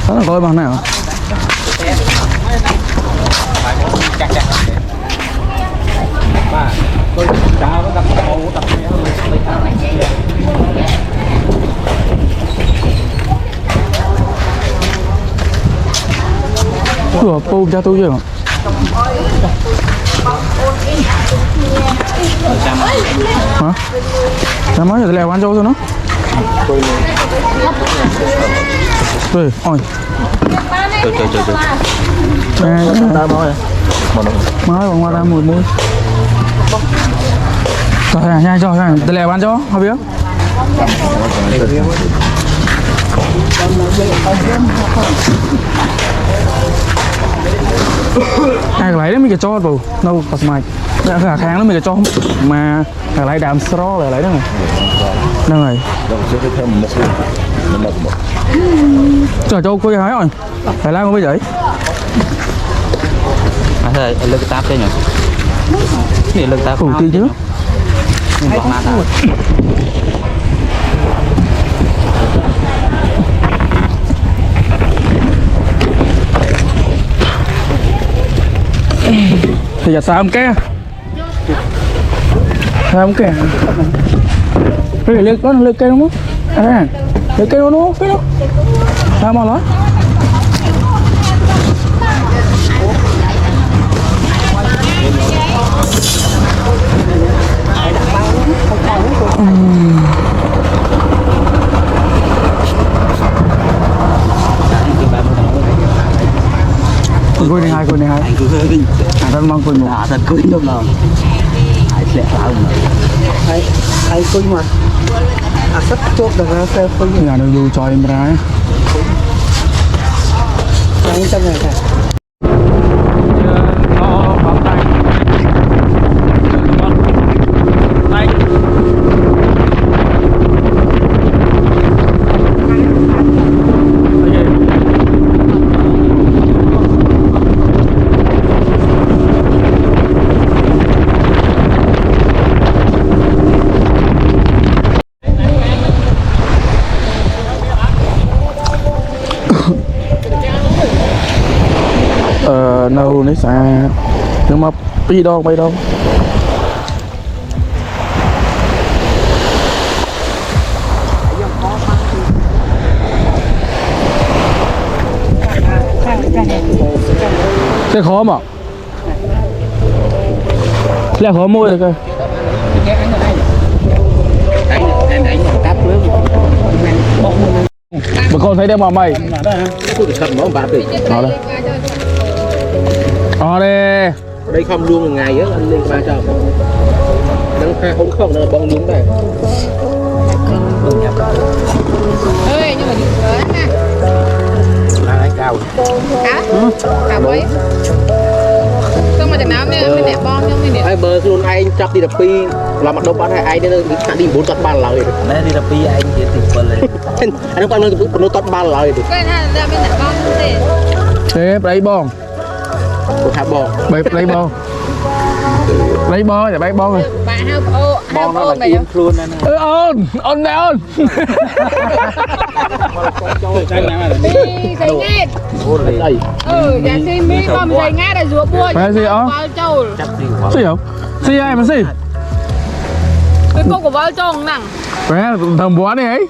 đó là coi bằng nào Ủa, bố cha tôi chưa hả? Hả? Cha mới giờ leo ăn châu thôi nó. Trời ơi. Mới bằng qua ra mùi mùi. Rồi nhanh cho nhanh, tôi leo ăn cho, không biết. Cái lấy đấy mình cái cho vào đâu bật mạch cả kháng nó mình cái cho mà cái lấy đàm straw là lấy đó này đây này chờ cho cô hái rồi phải làm không bây giờ thôi lực táp thế nhỉ này lực táp phủ tí chứ thì giờ sao không ke sao không ke cái lưỡi có lưỡi cây đúng không à lưỡi cây đúng không cái đó sao mà nó Cô này hai anh mang quần một thật cưới đâu nào ai sẽ làm ai cưới mà sắp chốt được ra xe cưới nhà nó dù cho em ra anh trong này cả nâu nấy xa nhưng mà đi đâu bay đâu sẽ khó mà sẽ khó môi được coi mà con thấy đem vào mày đó đây đây không luôn một ngày á anh lên 300 đang khai không là bông đúng này ơi nhưng mà nhiều lớn nè ai cao cả mấy xong mà chẳng nào mình đẹp bon không mình đẹp ai bơ luôn anh chọc đi đập pi là mặt đông bán hay ai nên đi 4 tọt 3 lời đấy đi đập pi anh chỉ tìm bơ lên anh không ăn nó tọt 3 lời được cái này là mình đẹp bon thế thế lấy bông thả bò lấy bông lấy bò để bay bông rồi bạn hao nó là im luôn nè ôn này ôn đi giấy nghe đây dạ xin mi con giấy nghe là rùa bua phải gì ó gì không gì ai mà gì cái cô của bao chồng nặng phải thầm bó này ấy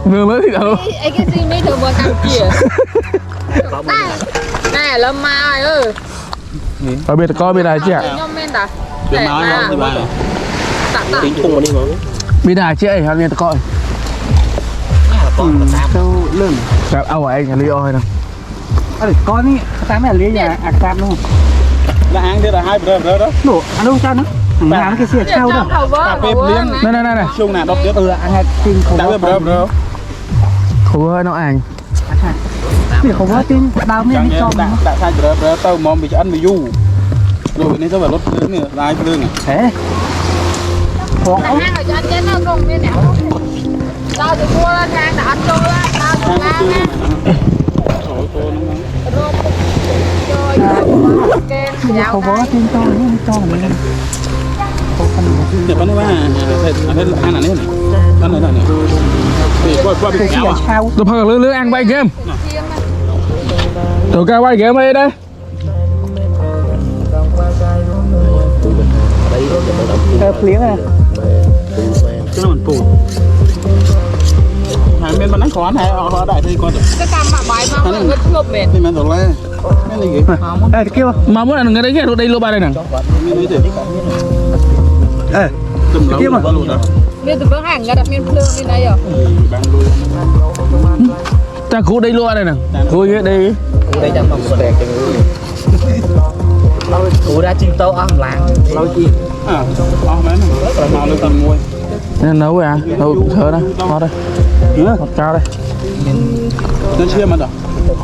vừa mới thì đâu ấy cái gì mới thường bữa cam kia này lâm mai ơi ở bên có bên này chị ạ tiếng Trung mà đi mà bên này chị ấy bên coi sao lưng gặp ao anh lý oi đâu con đi sáng này lấy nhà ạc tạm luôn là ăn đây là 2 bờ đó nổ ăn đâu cho nó làm cái xe trâu đâu cà phê liên này chung nào đọc tiếp ăn hai tinh không đã bờ không ơi nó ảnh thì không có tin bao nhiêu đi cho đã thay bờ tao mong bị ăn bị du rồi nên sao phải lót lươn này lai lươn này thế có ăn ở cho anh chết nó cùng bên đảo tao thì mua lên hàng đã ăn cho tao thì làm nè rồi không có tin to nàyเดี๋ยวป้าเนี่ยว่าอันนี้เนี่ยอันไหนเนี่ยqua bị kéo à tôi phật lưới ăn bay game tụi cao bay game đây đây Liếng à. cái nó mình phù hai bên mình đánh khó này họ đại thì con cái cam mà bài mà nó ngất ngộp mệt thì mình rồi lên cái này gì Ê thì kêu. mà muốn ăn cái đấy cái đây lô ba đây nè Ê. tùm lâu mà luôn đó nên từ bữa hàng ra đặt miên phương bên đây rồi bạn lui ta khu đây lô ba đây nè vui cái đây Đây chẳng mong đẹp cho người. Ủa đã chim tàu ăn làng lâu chi. à mấy này màu lên tầm môi nên nấu à nấu thở đây ngon đây ngọt cao đây nó chia mà đâu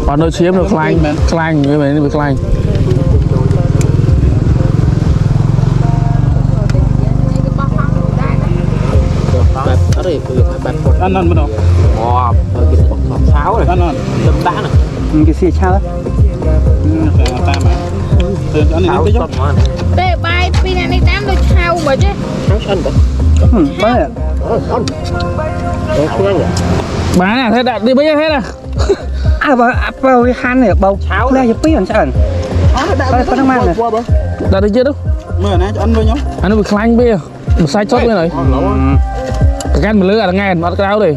còn nồi chiếm được clang như vậy bị clang ăn ngon mà đâu Wow, cái bọc sáo này. ăn ngon Đâm đá này. Cái gì sao á? ta mà từ anh này cái dốc đây bài pin này đám tôi chào mà chứ Có à. bán à thế đặt đi bây giờ thế nè À bao cái khăn này bầu cháo này giúp biết làm sao? Có thằng mang này. đặt đi chưa đâu mưa này ăn với nhau anh nó bị clang bia một sai chốt bên này cái gan mình lưới là nghe nó cái áo đi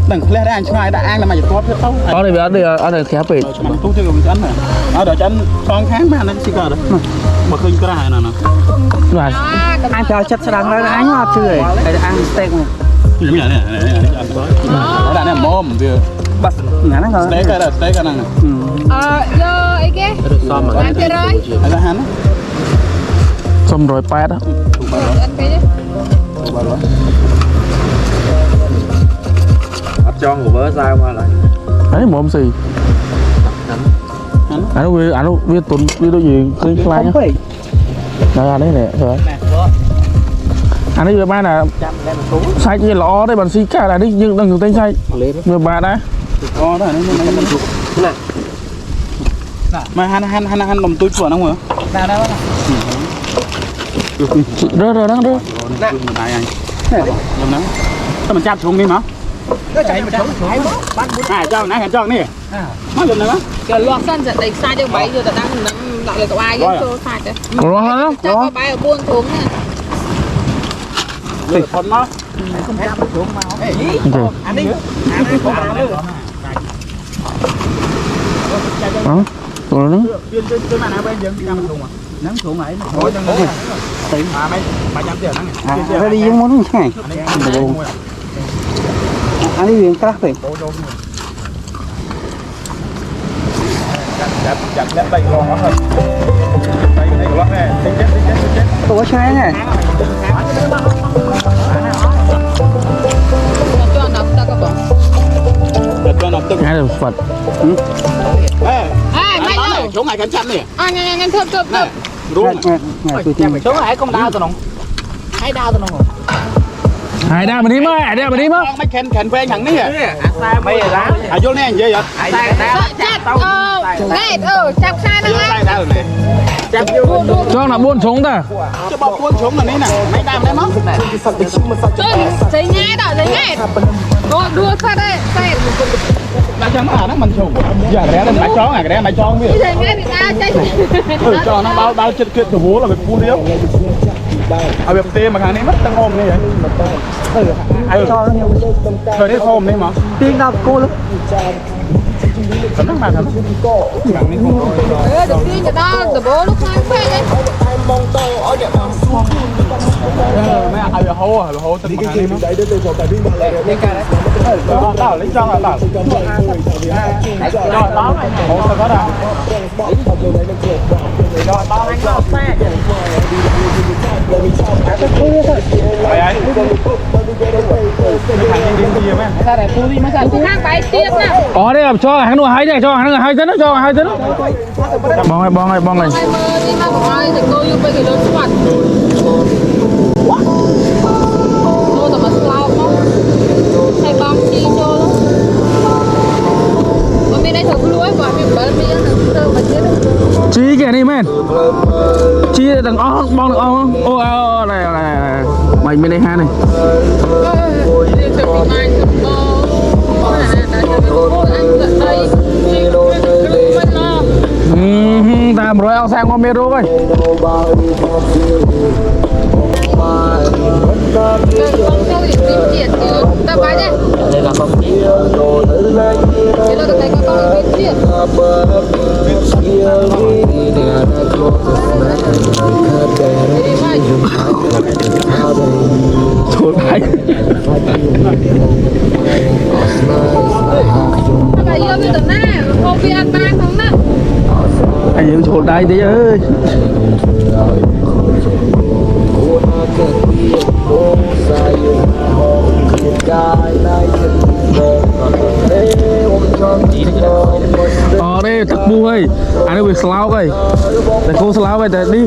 đừng lên đây anh trai đã ăn là mày tốt hết không ở đây ở đây khéo bị mình tốt cho mình ăn này ở đợi cho anh son kháng mà nó xì cờ đấy mà khơi cái này nè và Anh cho chất đang nói anh hoa chưa rồi. Đây ăn steak này. cái gì này nó đã nè mồm vừa Bật ngắn rồi. steak cái là steak cái này giờ ấy cái làm chơi rồi là hắn xong rồi pet đó ăn cái Cho ngủ bớ sao qua lại. đấy mồm gì anh nó viên tuần viên đôi gì khơi clang á đây anh đấy nè rồi anh ấy vừa mai là sai cái lọ đấy bạn xí cả là đi nhưng đang dùng tay sai người bà đã đó đó này mà hắn làm túi chuột không hả rơ rơ đang rơ này anh làm nắng sao mình chạm xuống đi mà cho nãy cho nè nó dùng này má cái loạt sân giật đánh sai cho máy rồi đang lại là cậu ai cái cho sai đấy có lo không cho có bài ở buôn xuống nè rồi con nó Anh đi. đó rồi nó cái mà nào bên dân đi nằm xuống mà nắng xuống ấy thôi đừng đi tìm mấy trăm tiền nắng Nó đi những món như thế này. Anh đi viên các vậy. chặt lên đây còn nó hơn đây còn nè chết Có sai này. cho nằm ta có bỏng cho nó từng hai là Phật mai đâu xuống này cảnh chăm nè nghe thơm thơm thơm đúng Tôi tìm. xuống này không đau tao nong hay đau tao nong hai đa mình đi mà hai đa mình đi mà mấy khen phê nhận nè mấy lá vô nè gì vậy chặt này chặt sai vô nữa tay ra rồi nè cho là buôn xuống ta cho bọc buôn xuống là ní nè mấy đam đấy mất giấy nhái đó giấy nhái đua sao đây sai đã cho nó nó mình xuống giờ cái đấy là chó này cái đấy là chó biết giấy nhái thì ra chơi cho nó bao chết kia từ bố là bị phun điếu à việc tê mà hàng này mất tăng ôm này vậy Anh cho nó nhiều. thời đấy hôm đấy mà Tiền đâu cô lắm. tấm nước mà thấm đầu tiên người ta từ bố lúc hai phê đấy mấy ai bị hô từng hàng này mà đảo lấy cho đảo rồi đó hô sao có đâu rồi bao anh lo xe vậy ấy ra để tôi đi mấy sao hàng bài tiếp nè ở đây là cho hàng nuôi hai đây cho hàng hai tấn cho hai tấn bong này mơ đi mà của ai thì tôi yêu bây giờ lớn soạn tôi tầm mà lao không hay bom chi cho luôn mà bên đây thử lúa và mình bớt đi ăn thử mà chết chi chi kìa này men chi đằng ó bong đằng ó ô này mày bên đây ha này ta rồi ao sang con mê rô ơi Ta bái đây. Đây là không biết. Thế là được thấy con biết chuyện. thôi đấy Bà yêu biết được nè, không biết ăn ban không nè. anh yêu chỗ đây đấy ơi đây thật bu ơi anh ấy bị slau ơi để cô slau ơi để đi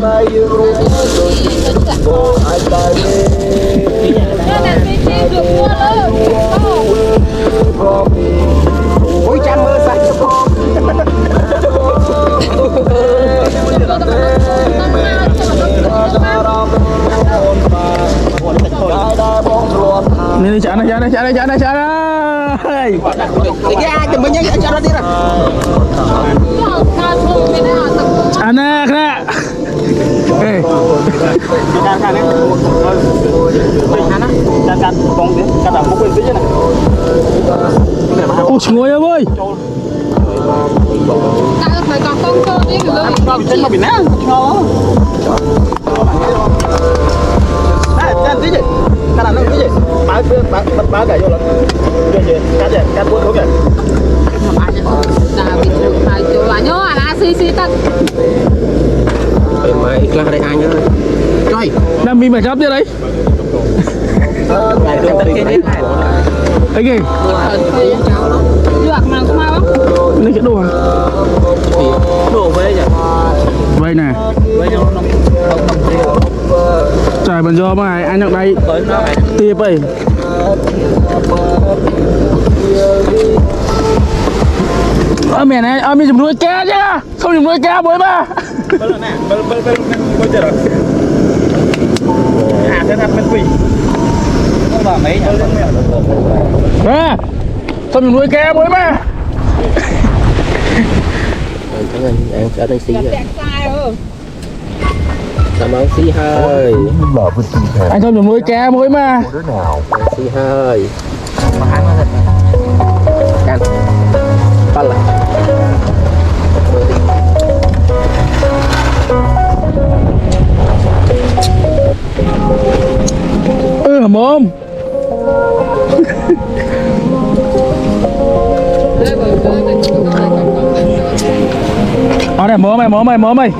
Ôi cha mơ sạch Ini cana Cái chừng mình nhanh cho nó đi rồi Cana kena Eh Oh ngồi ya boy Ta phải có con cơ đi rồi. Trên mà bị nát Cái gì? Cái nào nó cái gì? Bán cả vô là cái buôn thuốc kìa Ta bị phải chỗ là nhớ là xí tắt. Mày ra đây ai nhớ Trời Đang bị mày gấp chưa đấy Ngày tôi tới cái Cái gì? Được mà không ai không? Lấy cái đồ à? Đồ về nhỉ? Vậy nè Về cho nó Trời bằng do mà anh ở đây Tiếp ấy Mẹ này, mình dùng nuôi cá chứ không dùng nuôi cá bối mà Bây giờ rồi thế thật mình quỷ không vào mấy nhỉ không dùng nuôi cá bối mà Em ở đây xí rồi Đẹp sai rồi. Cảm ơn xí hơi anh không dùng nuôi cá bối mà Xí hơi Mà ăn nó thịt Ăn Bắt lại mồm đây mồm mày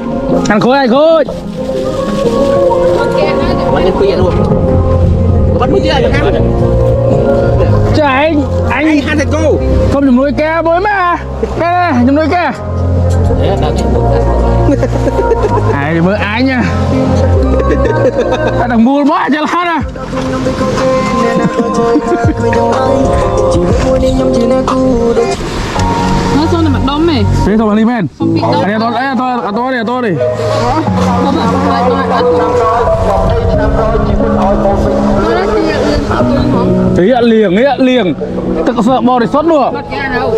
ăn khối Bắt đến khuya luôn Bắt mũi chưa ăn Trời anh ăn thịt cô không dùng nuôi cá bối mà Nè dùng nuôi cá ai mơ ai nha đang mua quá cho lát à Nó xong là mặt đông mày. thế thôi mà đi men Không bị đông. anh to đi Không phải tí liền thật sợ bò để sót nữa Bật ra đâu.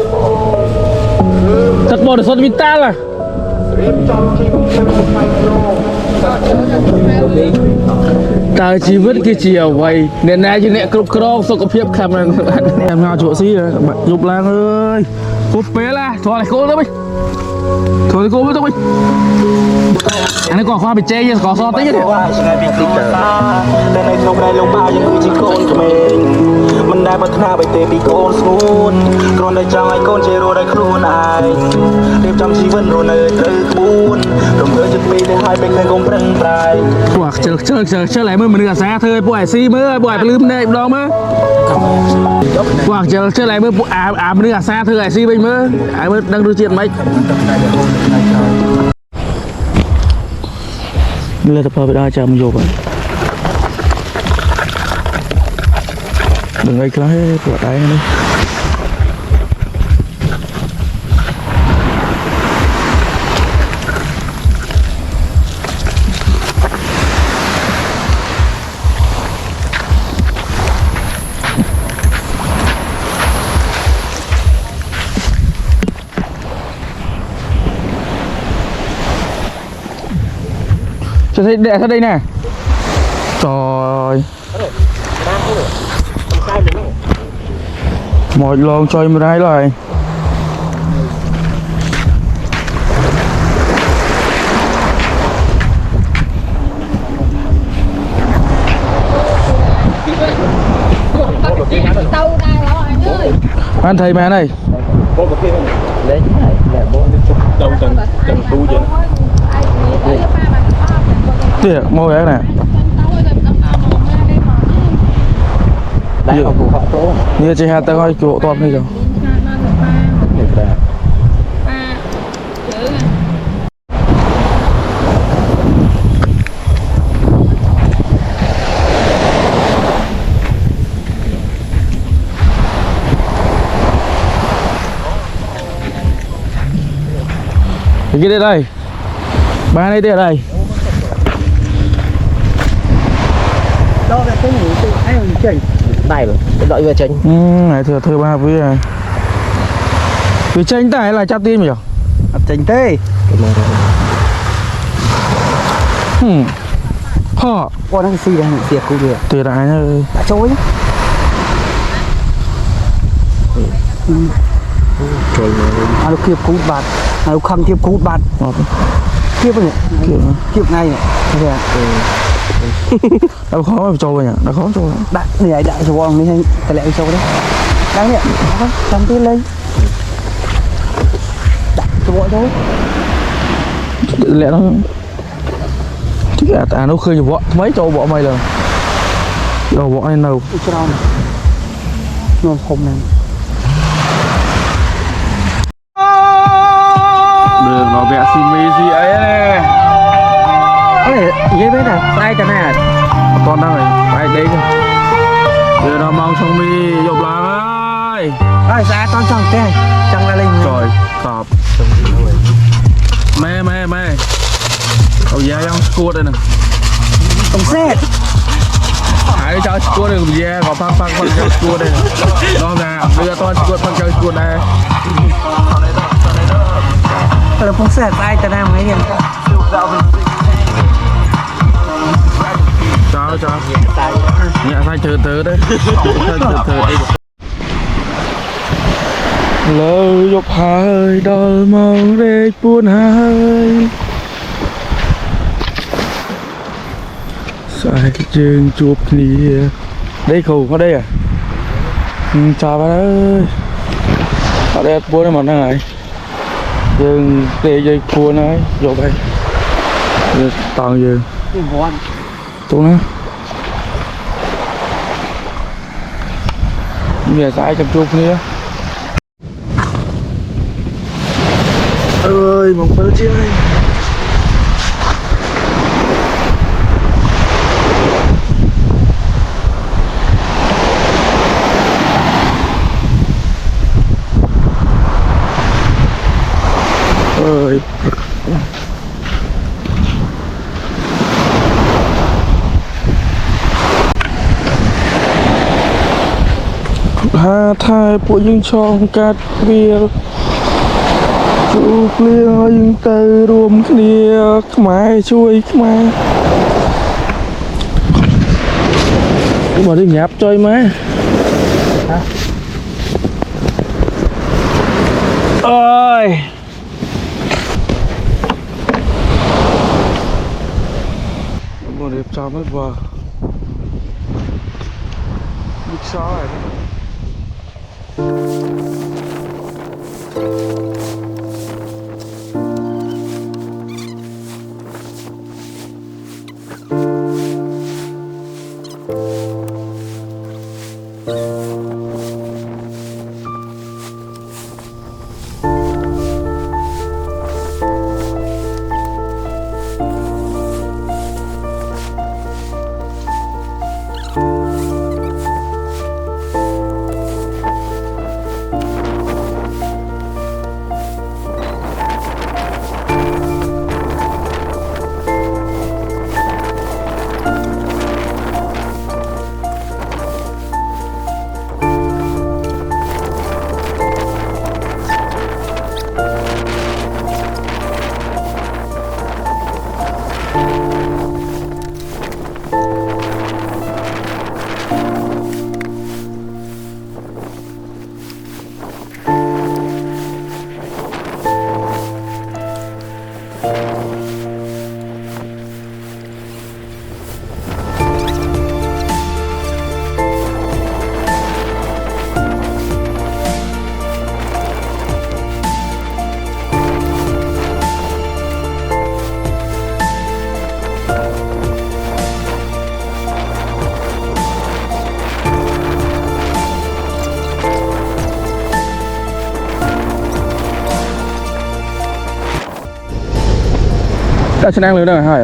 thật bò để sót vital à ta chỉ vứt cái chiều vậy nên nay chỉ nè cục crom sọc cục hiệp khăm này em ngao chỗ xí rồi bạn dục lang ơi cúp pé là thôi này cô đó mày thôi cô với tôi mày anh ấy còn khoa bị che chứ có so tí chứแต่ในทงได้ลงมายังคือจิโกนเขมรมันได้พัฒนาไปเตะปีโกนสมูนกรอนได้จังไอโกนเจโรได้ครูนายเรียบจำชีวิตโรนเลยเตอขบูนรวมเธอจะปีได้หายไปเคยกงเปร่งปลาย Quả chờ lại mới mình được xa thôi bụi xi mới bụi lưm đây đó mới Quả chờ lại mới mình được xa thôi xi bên mới ai mới đang đưa chuyện mấy lên tập hợp đây chờ mình vô vậy đừng gây cái hết của đây nữa cho thấy đẻ ra đây nè. Trời. Một lon cho em ra rồi. Anh thầy mẹ này. Lấy này là bố đâu từng tu vậy. Tỉa màu cái này. đây không phù hợp số Như chị hạt tao coi chỗ toàn này rồi. Cái đây đây, ba này đây ở đây. đâu là cái gì tôi thấy mình chỉnh này rồi cái đội vừa chỉnh Này thừa thừa ba với này. Vì tranh tài là chắp tim nhỉ? chỉnh thế Họ con nó xì ra xìa cũng được tuyệt đại nhá. đã trôi trời ơi nó kiếp cút bạt nó không kiếp cút bạt kiếp này kiếp ngay này đâu khó mà trâu nhỉ? Đâu khó trâu. bạn này đại cho con mới cái lại trâu đấy đáng nhỉ cầm tiền lên đại cho bọn thôi Lẽ nó chứ là nó khơi vợ mấy trâu vợ mày là đầu vợ này đâu cho đâu nó hôm nay đường nó vẽ xì mì gì ấy nè. cái này dễ biết này tay cho này Con đang này tại đây kìa. Giờ nó mong xong mì dọc làng ơi. ơi ra con chồng cái chẳng là linh Trời cọp mê mê mê đầu da đang cua đây nè. tổng xe Hãy cho cua được da có phăng phăng phăng cho cua đây nè. Đó ra bây giờ tôi cua phăng cho cua đây. là phóng xe tay cho nam mấy điểm Cho nhẹ sai thử thử đấy. Thử đi. Lời dục hơi đôi mong để buồn hơi sai trường chụp nè. Đây khẩu có đây à? Chào bạn ơi. Ở đây buôn này mà đang này. Dương để dây cua này vô đây. Toàn dương. Tụi nó. Mẹ sai chăm chụp nè. Ơi mong bơ chi ơi. Ơi hà thai của những chong cát bia chú lia những từ rùm kia mai chui mai mà đi nháp chơi má ơi một đẹp cho mất vào big sao này. đã chân ăn lớn đâu hả?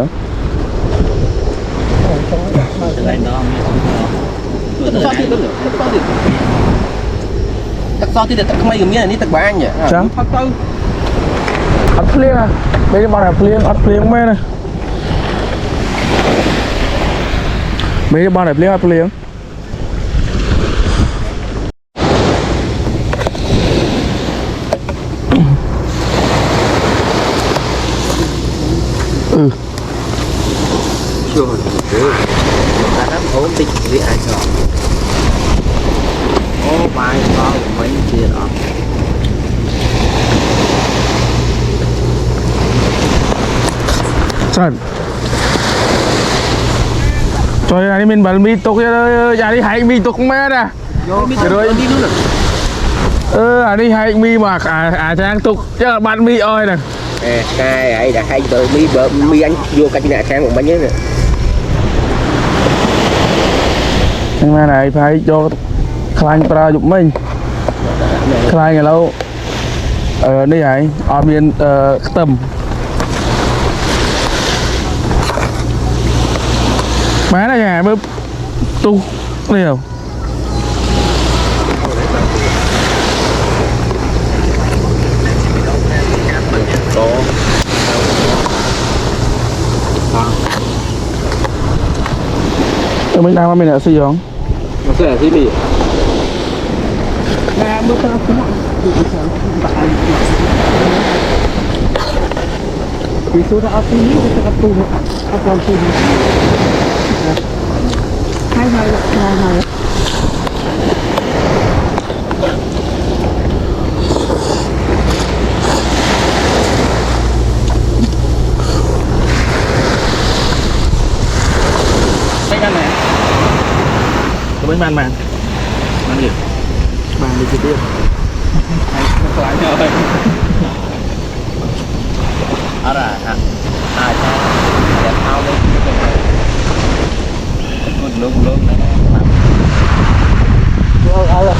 Tắc so thì tắc mấy cái miếng này tắc ba nhỉ? Chán. Ất phliêng à? Bây giờ bọn này ất phliêng mê này. Bây giờ bọn này ất phliêng. Ừ. Chưa rồi. Ta nắm ổn định với ai sợ. Ô bài có mấy kia đó. Sơn. Trời ơi, mình bảo mi tục ra đi hãy mi tục mẹ nè. Rồi đi luôn à. Đi hãy mi mà trang tục chứ bạn mi ơi nè. Cái ấy là hai bờ mi anh vô cái này sang một bánh nhớ nè. Nhưng mà này phải cho khăn pra giúp mình. Khăn ngày lâu. Đây này, ở bên tầm. Má này nhà bếp tu liều. Mình đang mình ở xây dựng. Nó sẽ là gì nhỉ? Bánh bàn bàn. Bàn gì? Bàn đi chi tiết. Lại rồi. Ở ra hả? Ai cho đẹp thao lên cái này. Luôn luôn này. Ở rồi.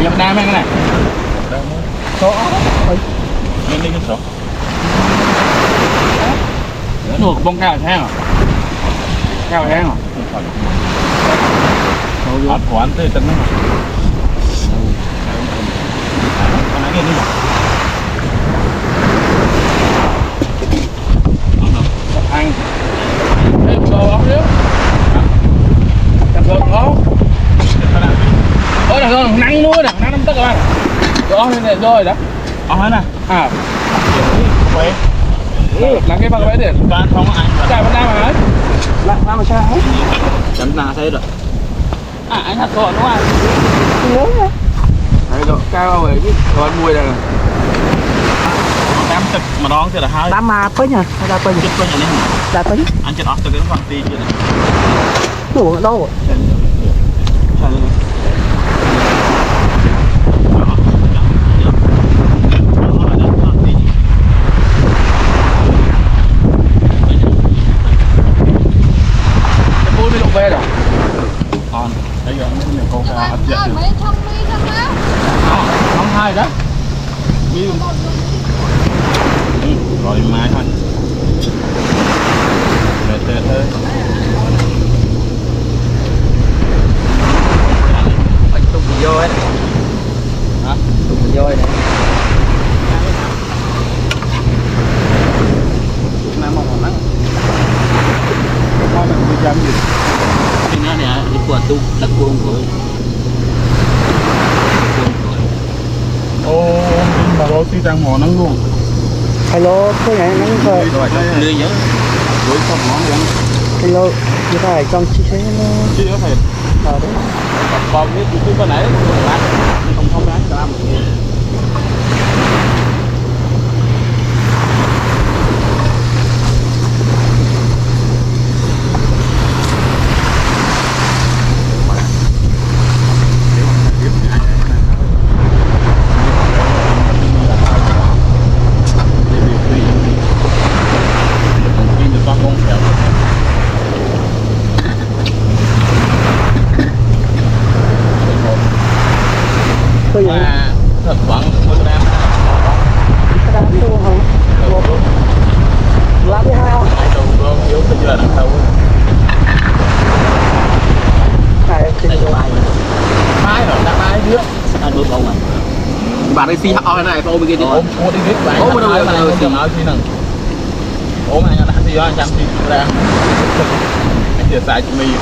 Nhập Nam cái này. Số. Lên cái số. Nuột bông cao hang à? Cao hang à? Ở khoản tới tính nó. Con này đi. Ăn. Ê, bò ốc điếu. Chặt gọn ốc. Ôi là gọn nắng nuôi nè, nắng năm tức các bạn. Đó này rồi đó. Hết nè. À. Quay. Là cái bằng vẽ tiền. Toàn không có ai. Chạy bên Nam mà hết. Làm mà sao hết? Chấm na thế rồi. À anh thật gọn đúng không ạ? Lớn rồi. Đấy độ cao rồi chứ. Còn mùi này. Đám tực mà đón thì là hai. Đám mà tới nhờ, ra tới Chết có nhà này. ra tới. Anh chết ớt từ cái phần ti chưa này. Đủ đâu rồi. Về rồi. Còn bây giờ mình cô ta ấp dậy được. Không hai đó. Rồi mai thôi. Về tê thôi. Anh tung vô ấy. cháu xí trang mỏ nắng luôn hello thôi này nắng thôi rồi lười nhớ với xong món vậy hello như thế trong chi thế nó chứ có thể còn biết cái con này không bán cho làm thôi vậy thật khoảng 1 gram đá luôn hả lá thứ hai không đầu con yếu bây giờ đằng đầu này thì mai rồi đặt mai trước anh bước ông này bạn đi xi hao này tôi bên kia chứ ôm đi biết bạn ôm đâu mà nói gì nè ôm này là gì đó anh chăm gì ra anh chia sẻ cho mình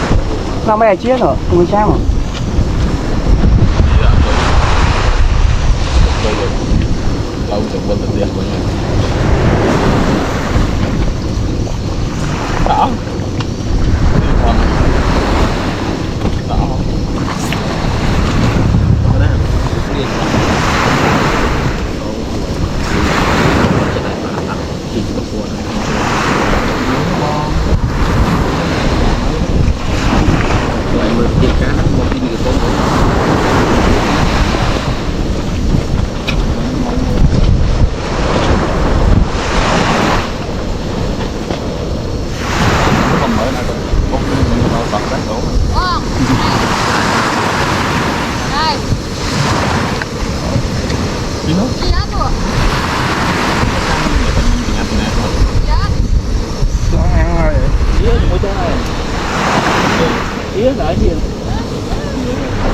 nó mày chết rồi người sao mà lâu chụp bên tiền của nhau đó đó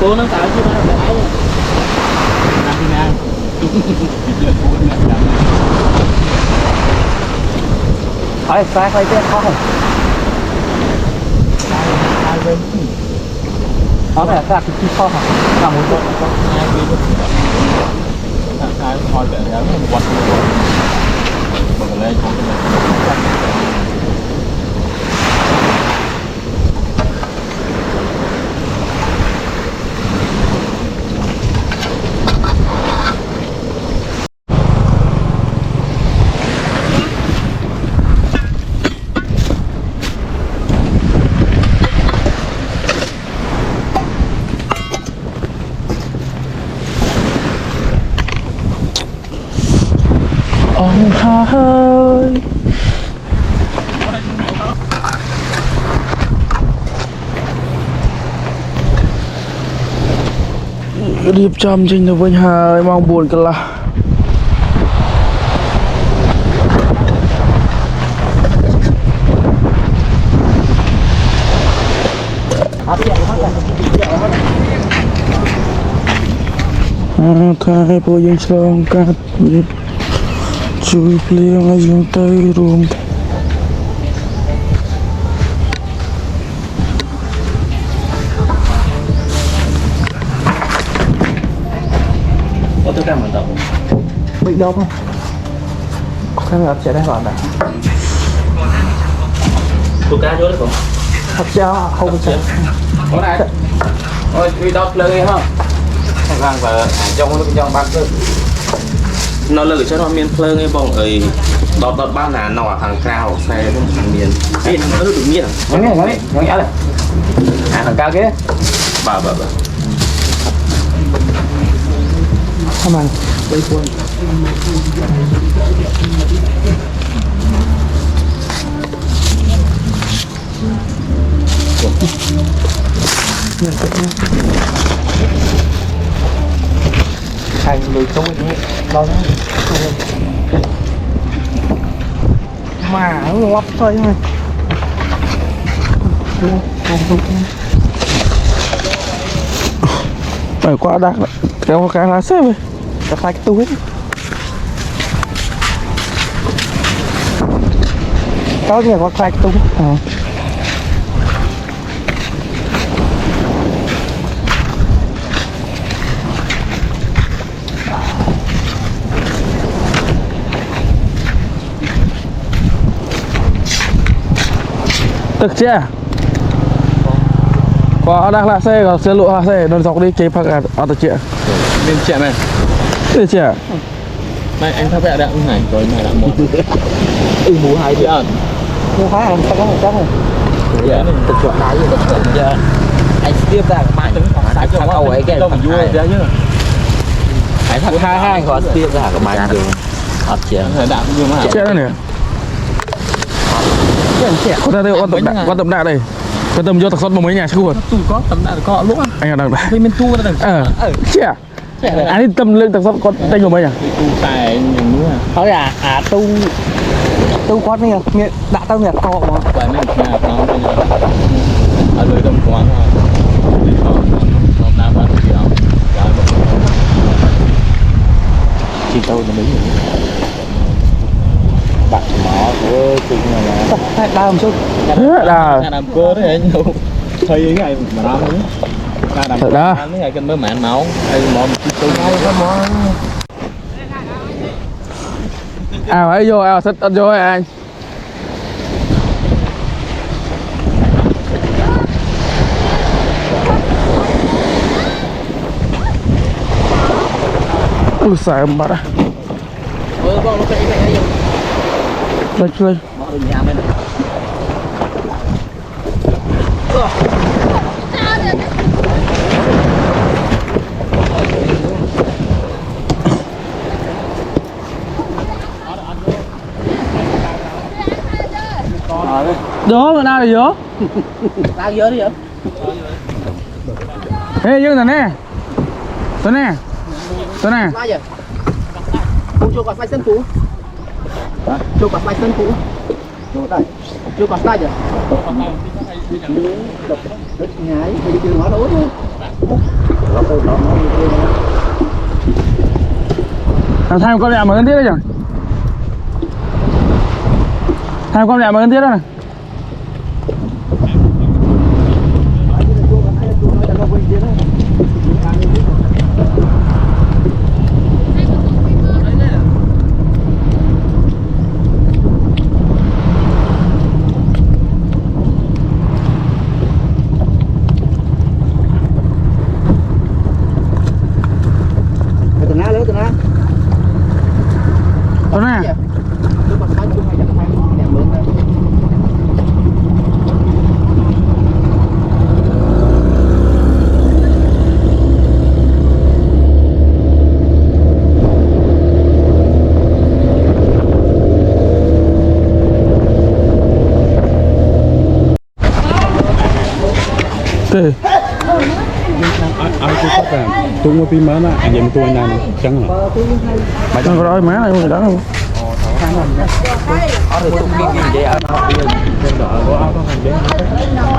cô nó tạo chứ nó đã rồi làm thế nào phải phải chết không đó là các cái kho hả cả một chỗ hai bên hai thôi để nó một quạt bật lên con ông ơi điệp chăm trình được với hai mong buồn cả là khai bộ dân sông cát chui plieng ở dương tây rùm có tôi đang tàu bị đâu không cái này sẽ đây bạn này tôi cá vô đấy không thật ra không sẽ có này ôi đi đọc lời nghe không vàng và trong ban cơ nó lử cho nó miền phơi nghe bông ấy đọt ban là nọ thằng cao xe thằng miền miền nó được miền nói nghe này thằng cao kia bà không ăn đây quân thành người trong cái đó mà nó lắp thôi thôi phải qua đạc lại kéo cái lá xếp rồi cái phai túi có gì có phai túi thực chưa có đang lạ xe có xe lụa hạ xe nó dọc đi chế phạt ở thực chưa Nên chuyện này. thế chưa Này anh thắp vẽ đã không này rồi này đã một. Mũ hai Chị ơi. mũ hai anh ta có một chắc không Dạ. thực chuyện đáy rồi giờ anh tiếp ra mạng anh thằng cầu ấy cái Đâu mà vui ra chứ. anh thằng hai có tiếp ra cái mạng đường hợp chuyện Phải đạm như mà. chết này có ta đây quan tâm đạ đây quan tâm vô thật sót một mấy nhà chứ không Tu có tấm đã có lúc á. anh ở đằng này Thì mình tu ra đằng. chưa anh đi tâm lương thật sót có tay của mấy nhà Tu tài những nữa. thôi tu quát này đã tao nghe to mà Vậy nên nhà nó bây giờ ở lưới đông quán thôi. Nó đang bắt gì không? chỉ tao nó mấy bạn mỏ của chúng là đau một chút là Làm cơ đấy anh đâu. Thấy cái ngày mà làm đấy. thật đó Cái ngày cần mới mạn máu. Hay món tu ấy vô thích ăn vô anh ui xài em bắt à lên đó mà nào thì vô tao nhớ đi vậy ê dương này nè tôi nè ai vậy cô chưa có sai sân cũ chưa có sai sân cũ chưa có sai vậy nhảy thì chưa nói đối chứ làm thay một con mẹ mà hơn tiếp đấy chẳng thay một con mẹ mà hơn tiếp đó này Đó nè Thế ai cũng có cả tôi mua phim mới nè anh em tôi này chẳng hả mày có đói má này không đó không ở đây tụng kinh vậy ở đó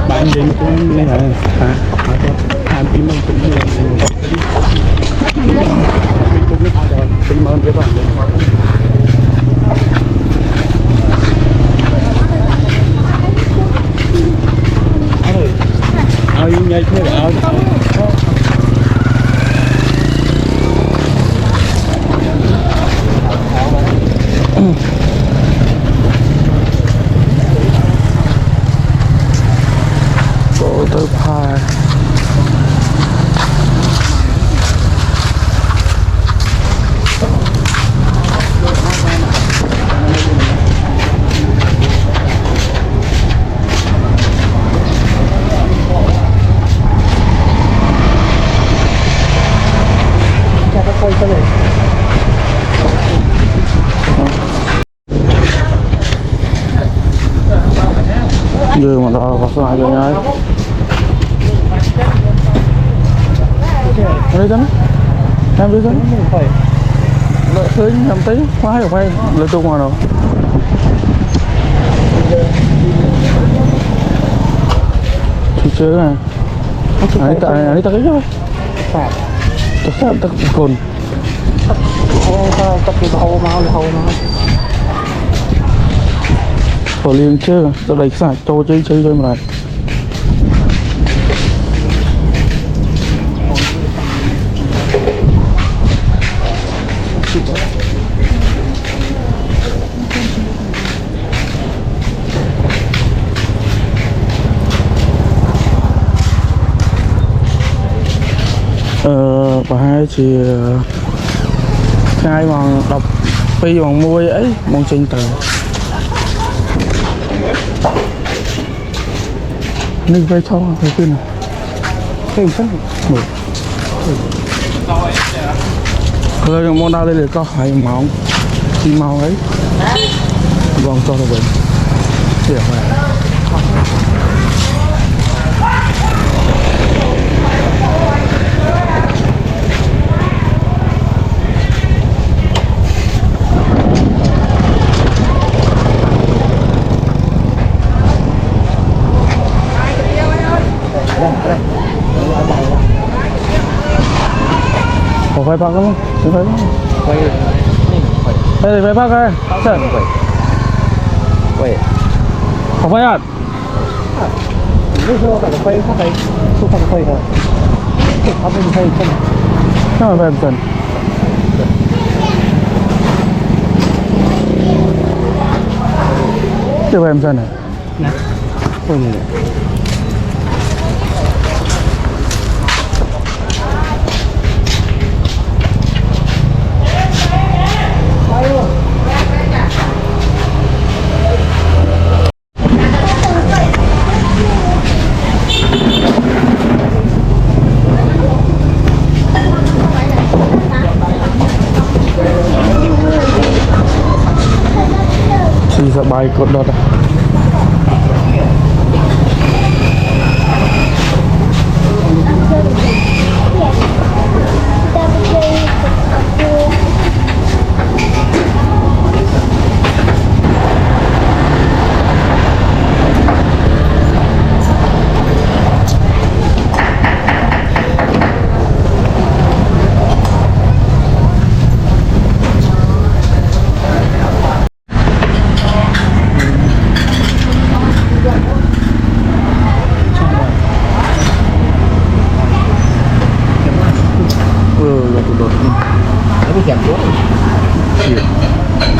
bạn gì cũng này hả hả phim mới cũng như cũng biết rồi phim mới cái bạn ai nhảy thế là bộ tôi phai giờ mà đó có sai rồi nhá đây đó em đi dẫn lợi thế làm tí khoái được phải lợi tung vào đâu chú chơi này anh ta cái rồi ta cồn bỏ liền chơi tao lấy sạch cho chơi mà lại chỉ hai bằng đọc pi bằng môi ấy mong trên tờ nên phải cho phải khuyên nào thêm chắc một rồi món đau đây là có hai máu thì máu ấy vòng cho nó bệnh hiểu rồi phải bác không? Phải quay đây phải bác ơi. Trời. quay Không phải ạ. lúc xưa phải quay không phải không phải quay thôi không phải quay không Sao mà em dần. Chưa em dần này. không Thì sẽ bay cột đọt à.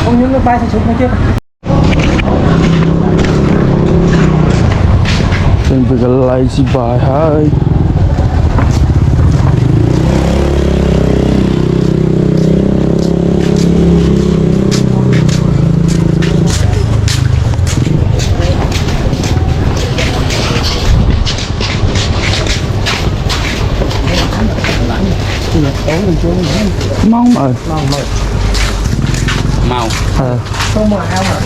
không những cái bay thì chúng nó chết Đừng phải cái lại gì bài hay. Mong mời màu không mà ao mà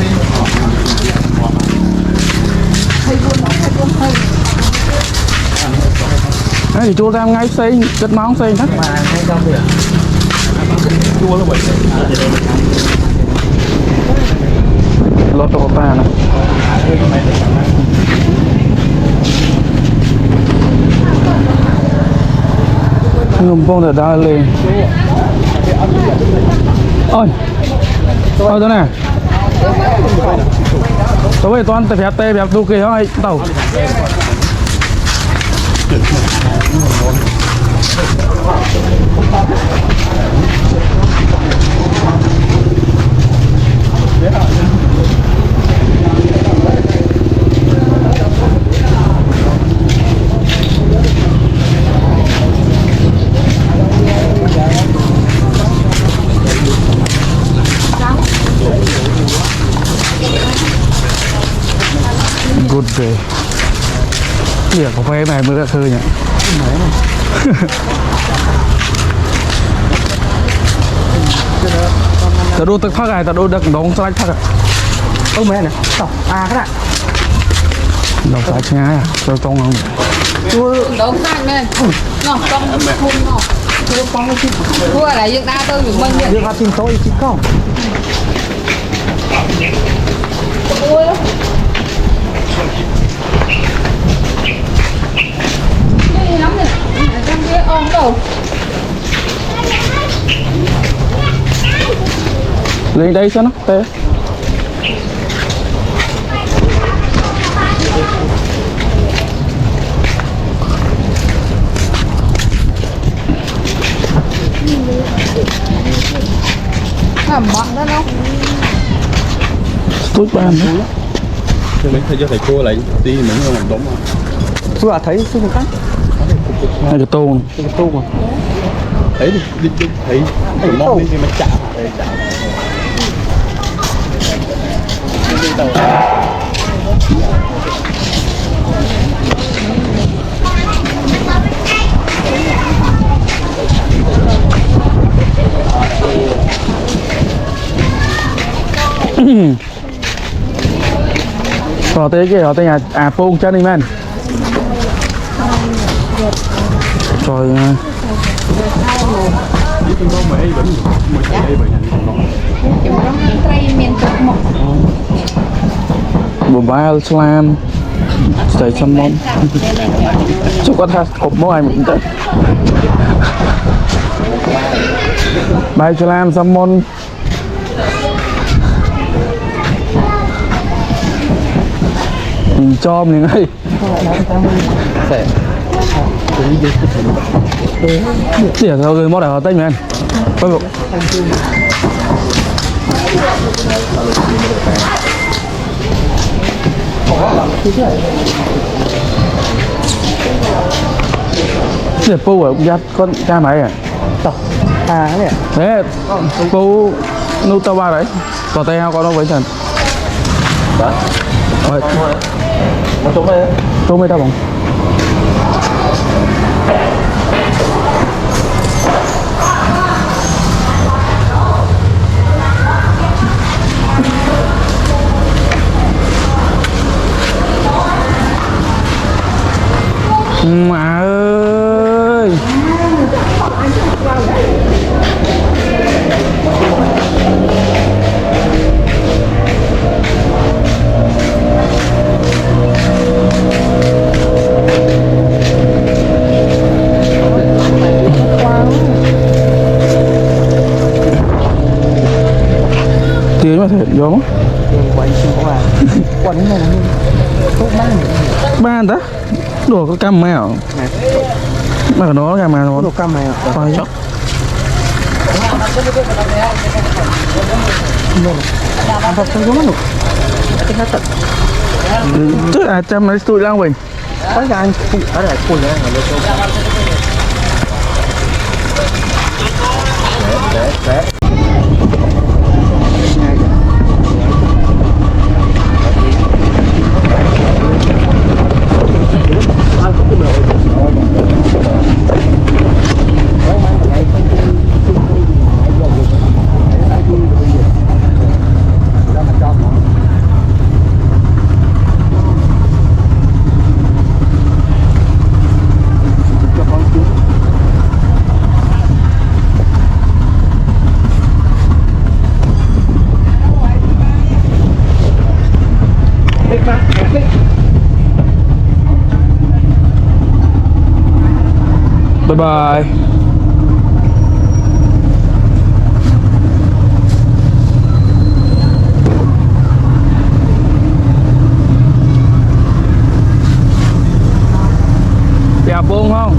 đấy thì chua em ngay xây chất móng xây hết mà hay không được chua nó vậy lót đồ ta này ngầm phong để đa lên ôi ôi đó nè tôi về toàn tập tê đẹp du kỳ hay tàu good dayเนี่ยผมไปไหนมือก็คือเนี่ยแต่ดูตึกพักไงแต่ดูดึกดงสไลด์พักอะ ông mẹ này tỏ à cái này ดงสไลด์ง่ายอะเราตรงเอา Đúng rồi nè. Nó trong khung nó. Thua là dựng ra tôi bị mân vậy. đưa vào tìm tôi chỉ có Ôi lắm. Cái gì lắm nè. Ở trong kia ôm đâu. lên đây sao nó tê Hầm bận đó đâu. tốt ban nữa mấy thầy cho thầy cô lại đi mình không làm đúng vừa thấy xung quanh hai cái tô này. cái tu mà thấy thấy cái món đi mà chả đây chả Có tới kia có tới nhà phun chân đi men. Rồi bùm ba slam xây xăm mông chúc có tha cục mỗi ai mình tới bài slam xăm mông mình cho mình ơi tỉa sao rồi mót đảo tay mình quay bộ tỉa pu ở giặt con cha máy à thế pu nu tao ba đấy có tay hao con nó với thần rồi tôm mấy tao bóng mà ơi tiếng mà thể vô không? Quần này ban ta đồ có cam mèo mà cái đó cam mèo đồ cam mèo phải chóc tức là trăm mấy tuổi lang mình tất cả anh ở đây cùi này để bye bye. Đẹp buông không?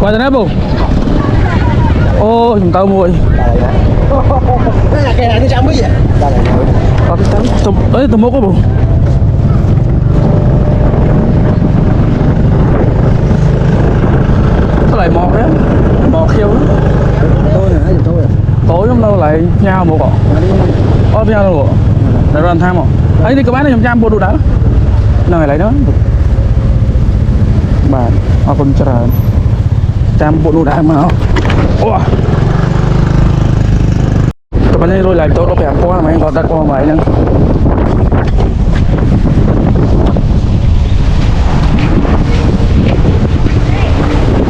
Qua tới nắp không? Ô, chúng tao muội. Đây là cái này nó chẳng biết gì. Đây là có cái tấm. Ấy tấm mốc có bụng. Nó lại mọt đấy. Mọt khiêu đó. Tôi hả? Tôi à? Tối lắm đâu lại nhau một cỏ. Ôi nhau đâu bộ. Để rồi tham không? Ấy đi các bác này trong trăm bộ đồ đá. Này lại đó. Bạn, họ còn chờ trăm bộ đồ đá mà nó. Ủa. Các bạn rồi lại tốt nó phải qua mà anh có đặt qua máy nữa.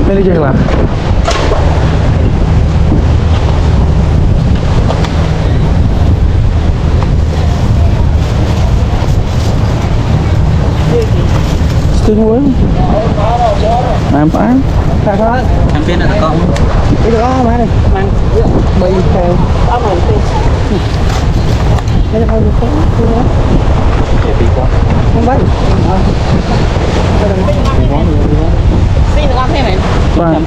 Đây đi chơi là Sương muối làm phá Em biết là con cái đó má này mang bay theo áo màu đi đây là bao nhiêu con để bị con không bay xin được ăn thế này ba này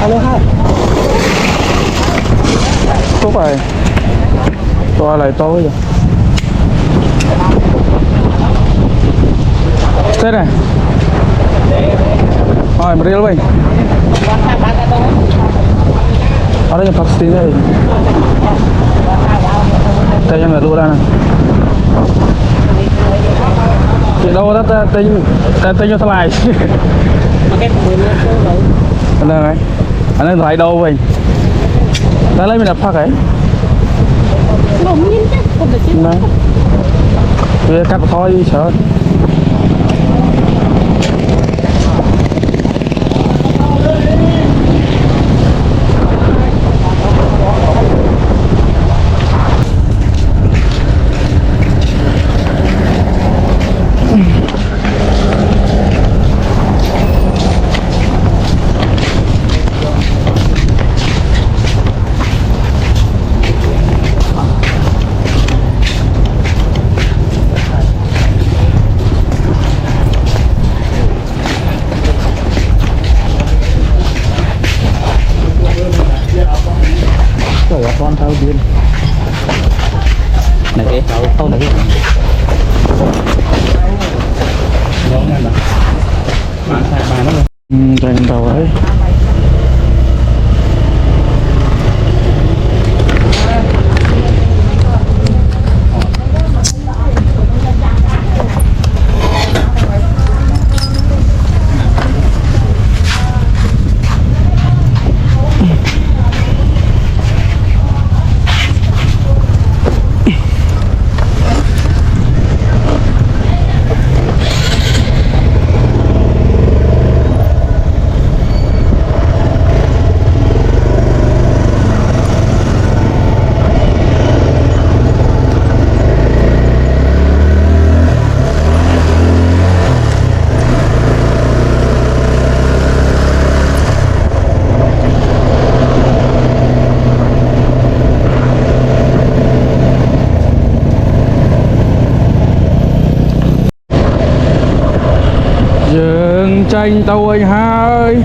alo ha tốt rồi to lại to rồi thế này rồi mà đi đâu vậy ở đây là Pakistan đây đây là đua đây này chị đâu đó tên cho thằng này anh đây này anh đang thấy đâu vậy ta lấy mình đập phạt ấy này bây giờ cắt thôi đi sợ con tao điên này cái tao này bạn xài bàn đó dành đầu ấy tranh tàu anh hai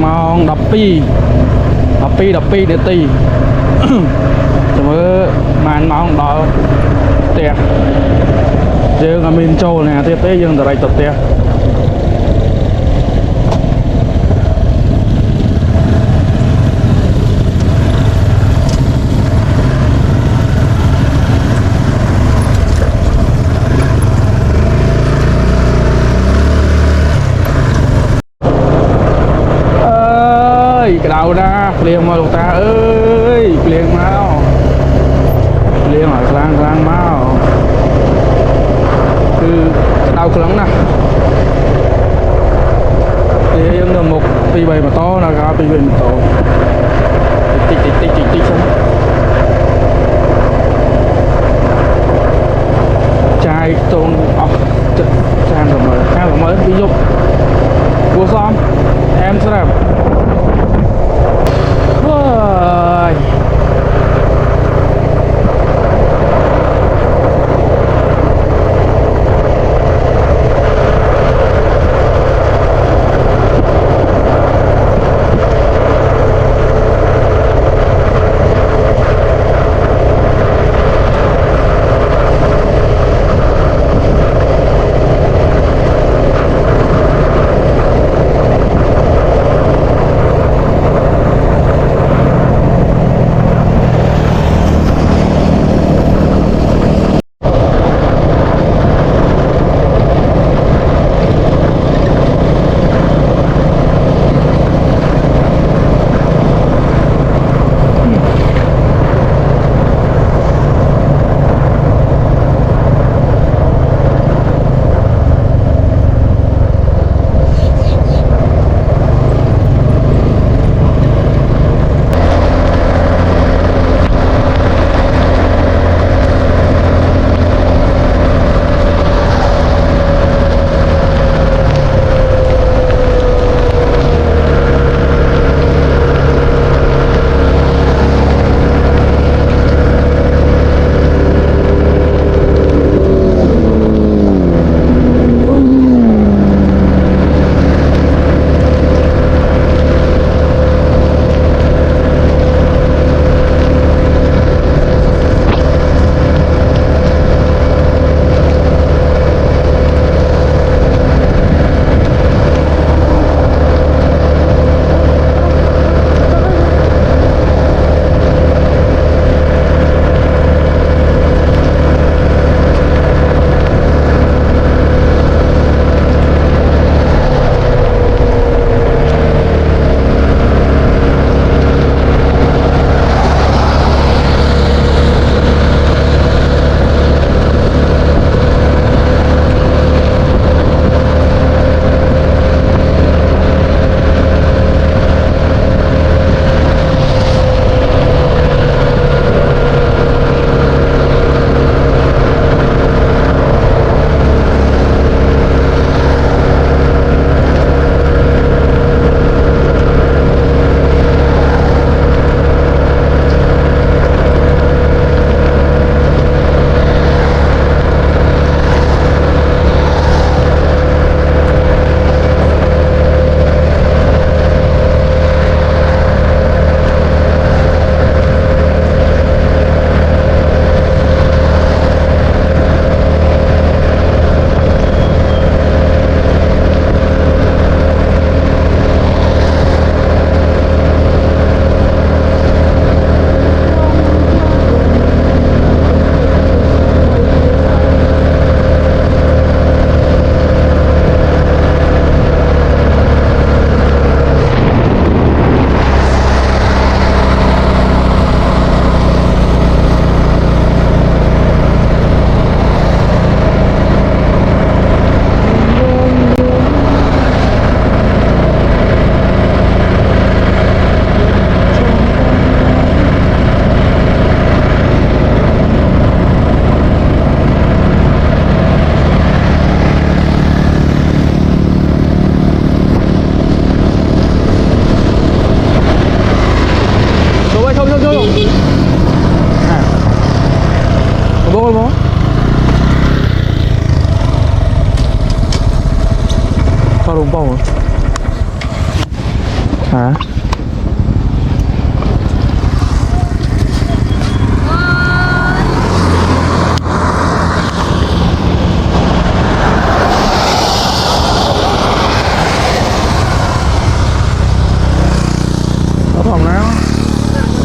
mong đập pi để tì cho mới màn mong đó tiệt dương ở miền châu này tiếp tế dương từ đây tập tiệt cái đầu ra liền mà lục ta ơi liền máu liền ở lang máu cứ đau cứng nè thì em được một pi bầy mà to là cả pi bầy mà to tích xong chai tôn trang rồi mới ví dụ của xong em sẽ làm Ôi.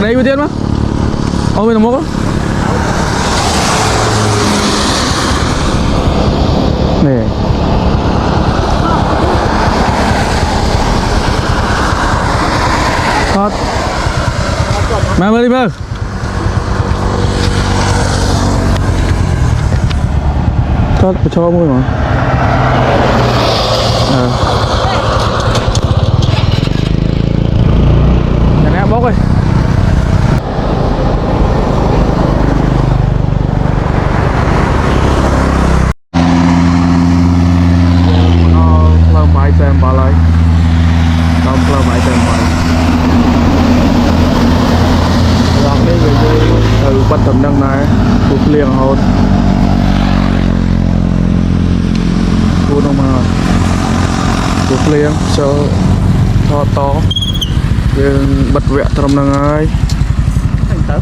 đây với tiên mà ô bên là mốc á nè thoát mà đi mơ thoát cho môi mà nhà nè bóc ơi máy xem bà lại đọc là máy xem bà đọc đi về từ bắt tầm đăng này thuộc liền hồn cô đâu mà thuộc liền cho to to về bật vẹn tầm đăng ai thành tớ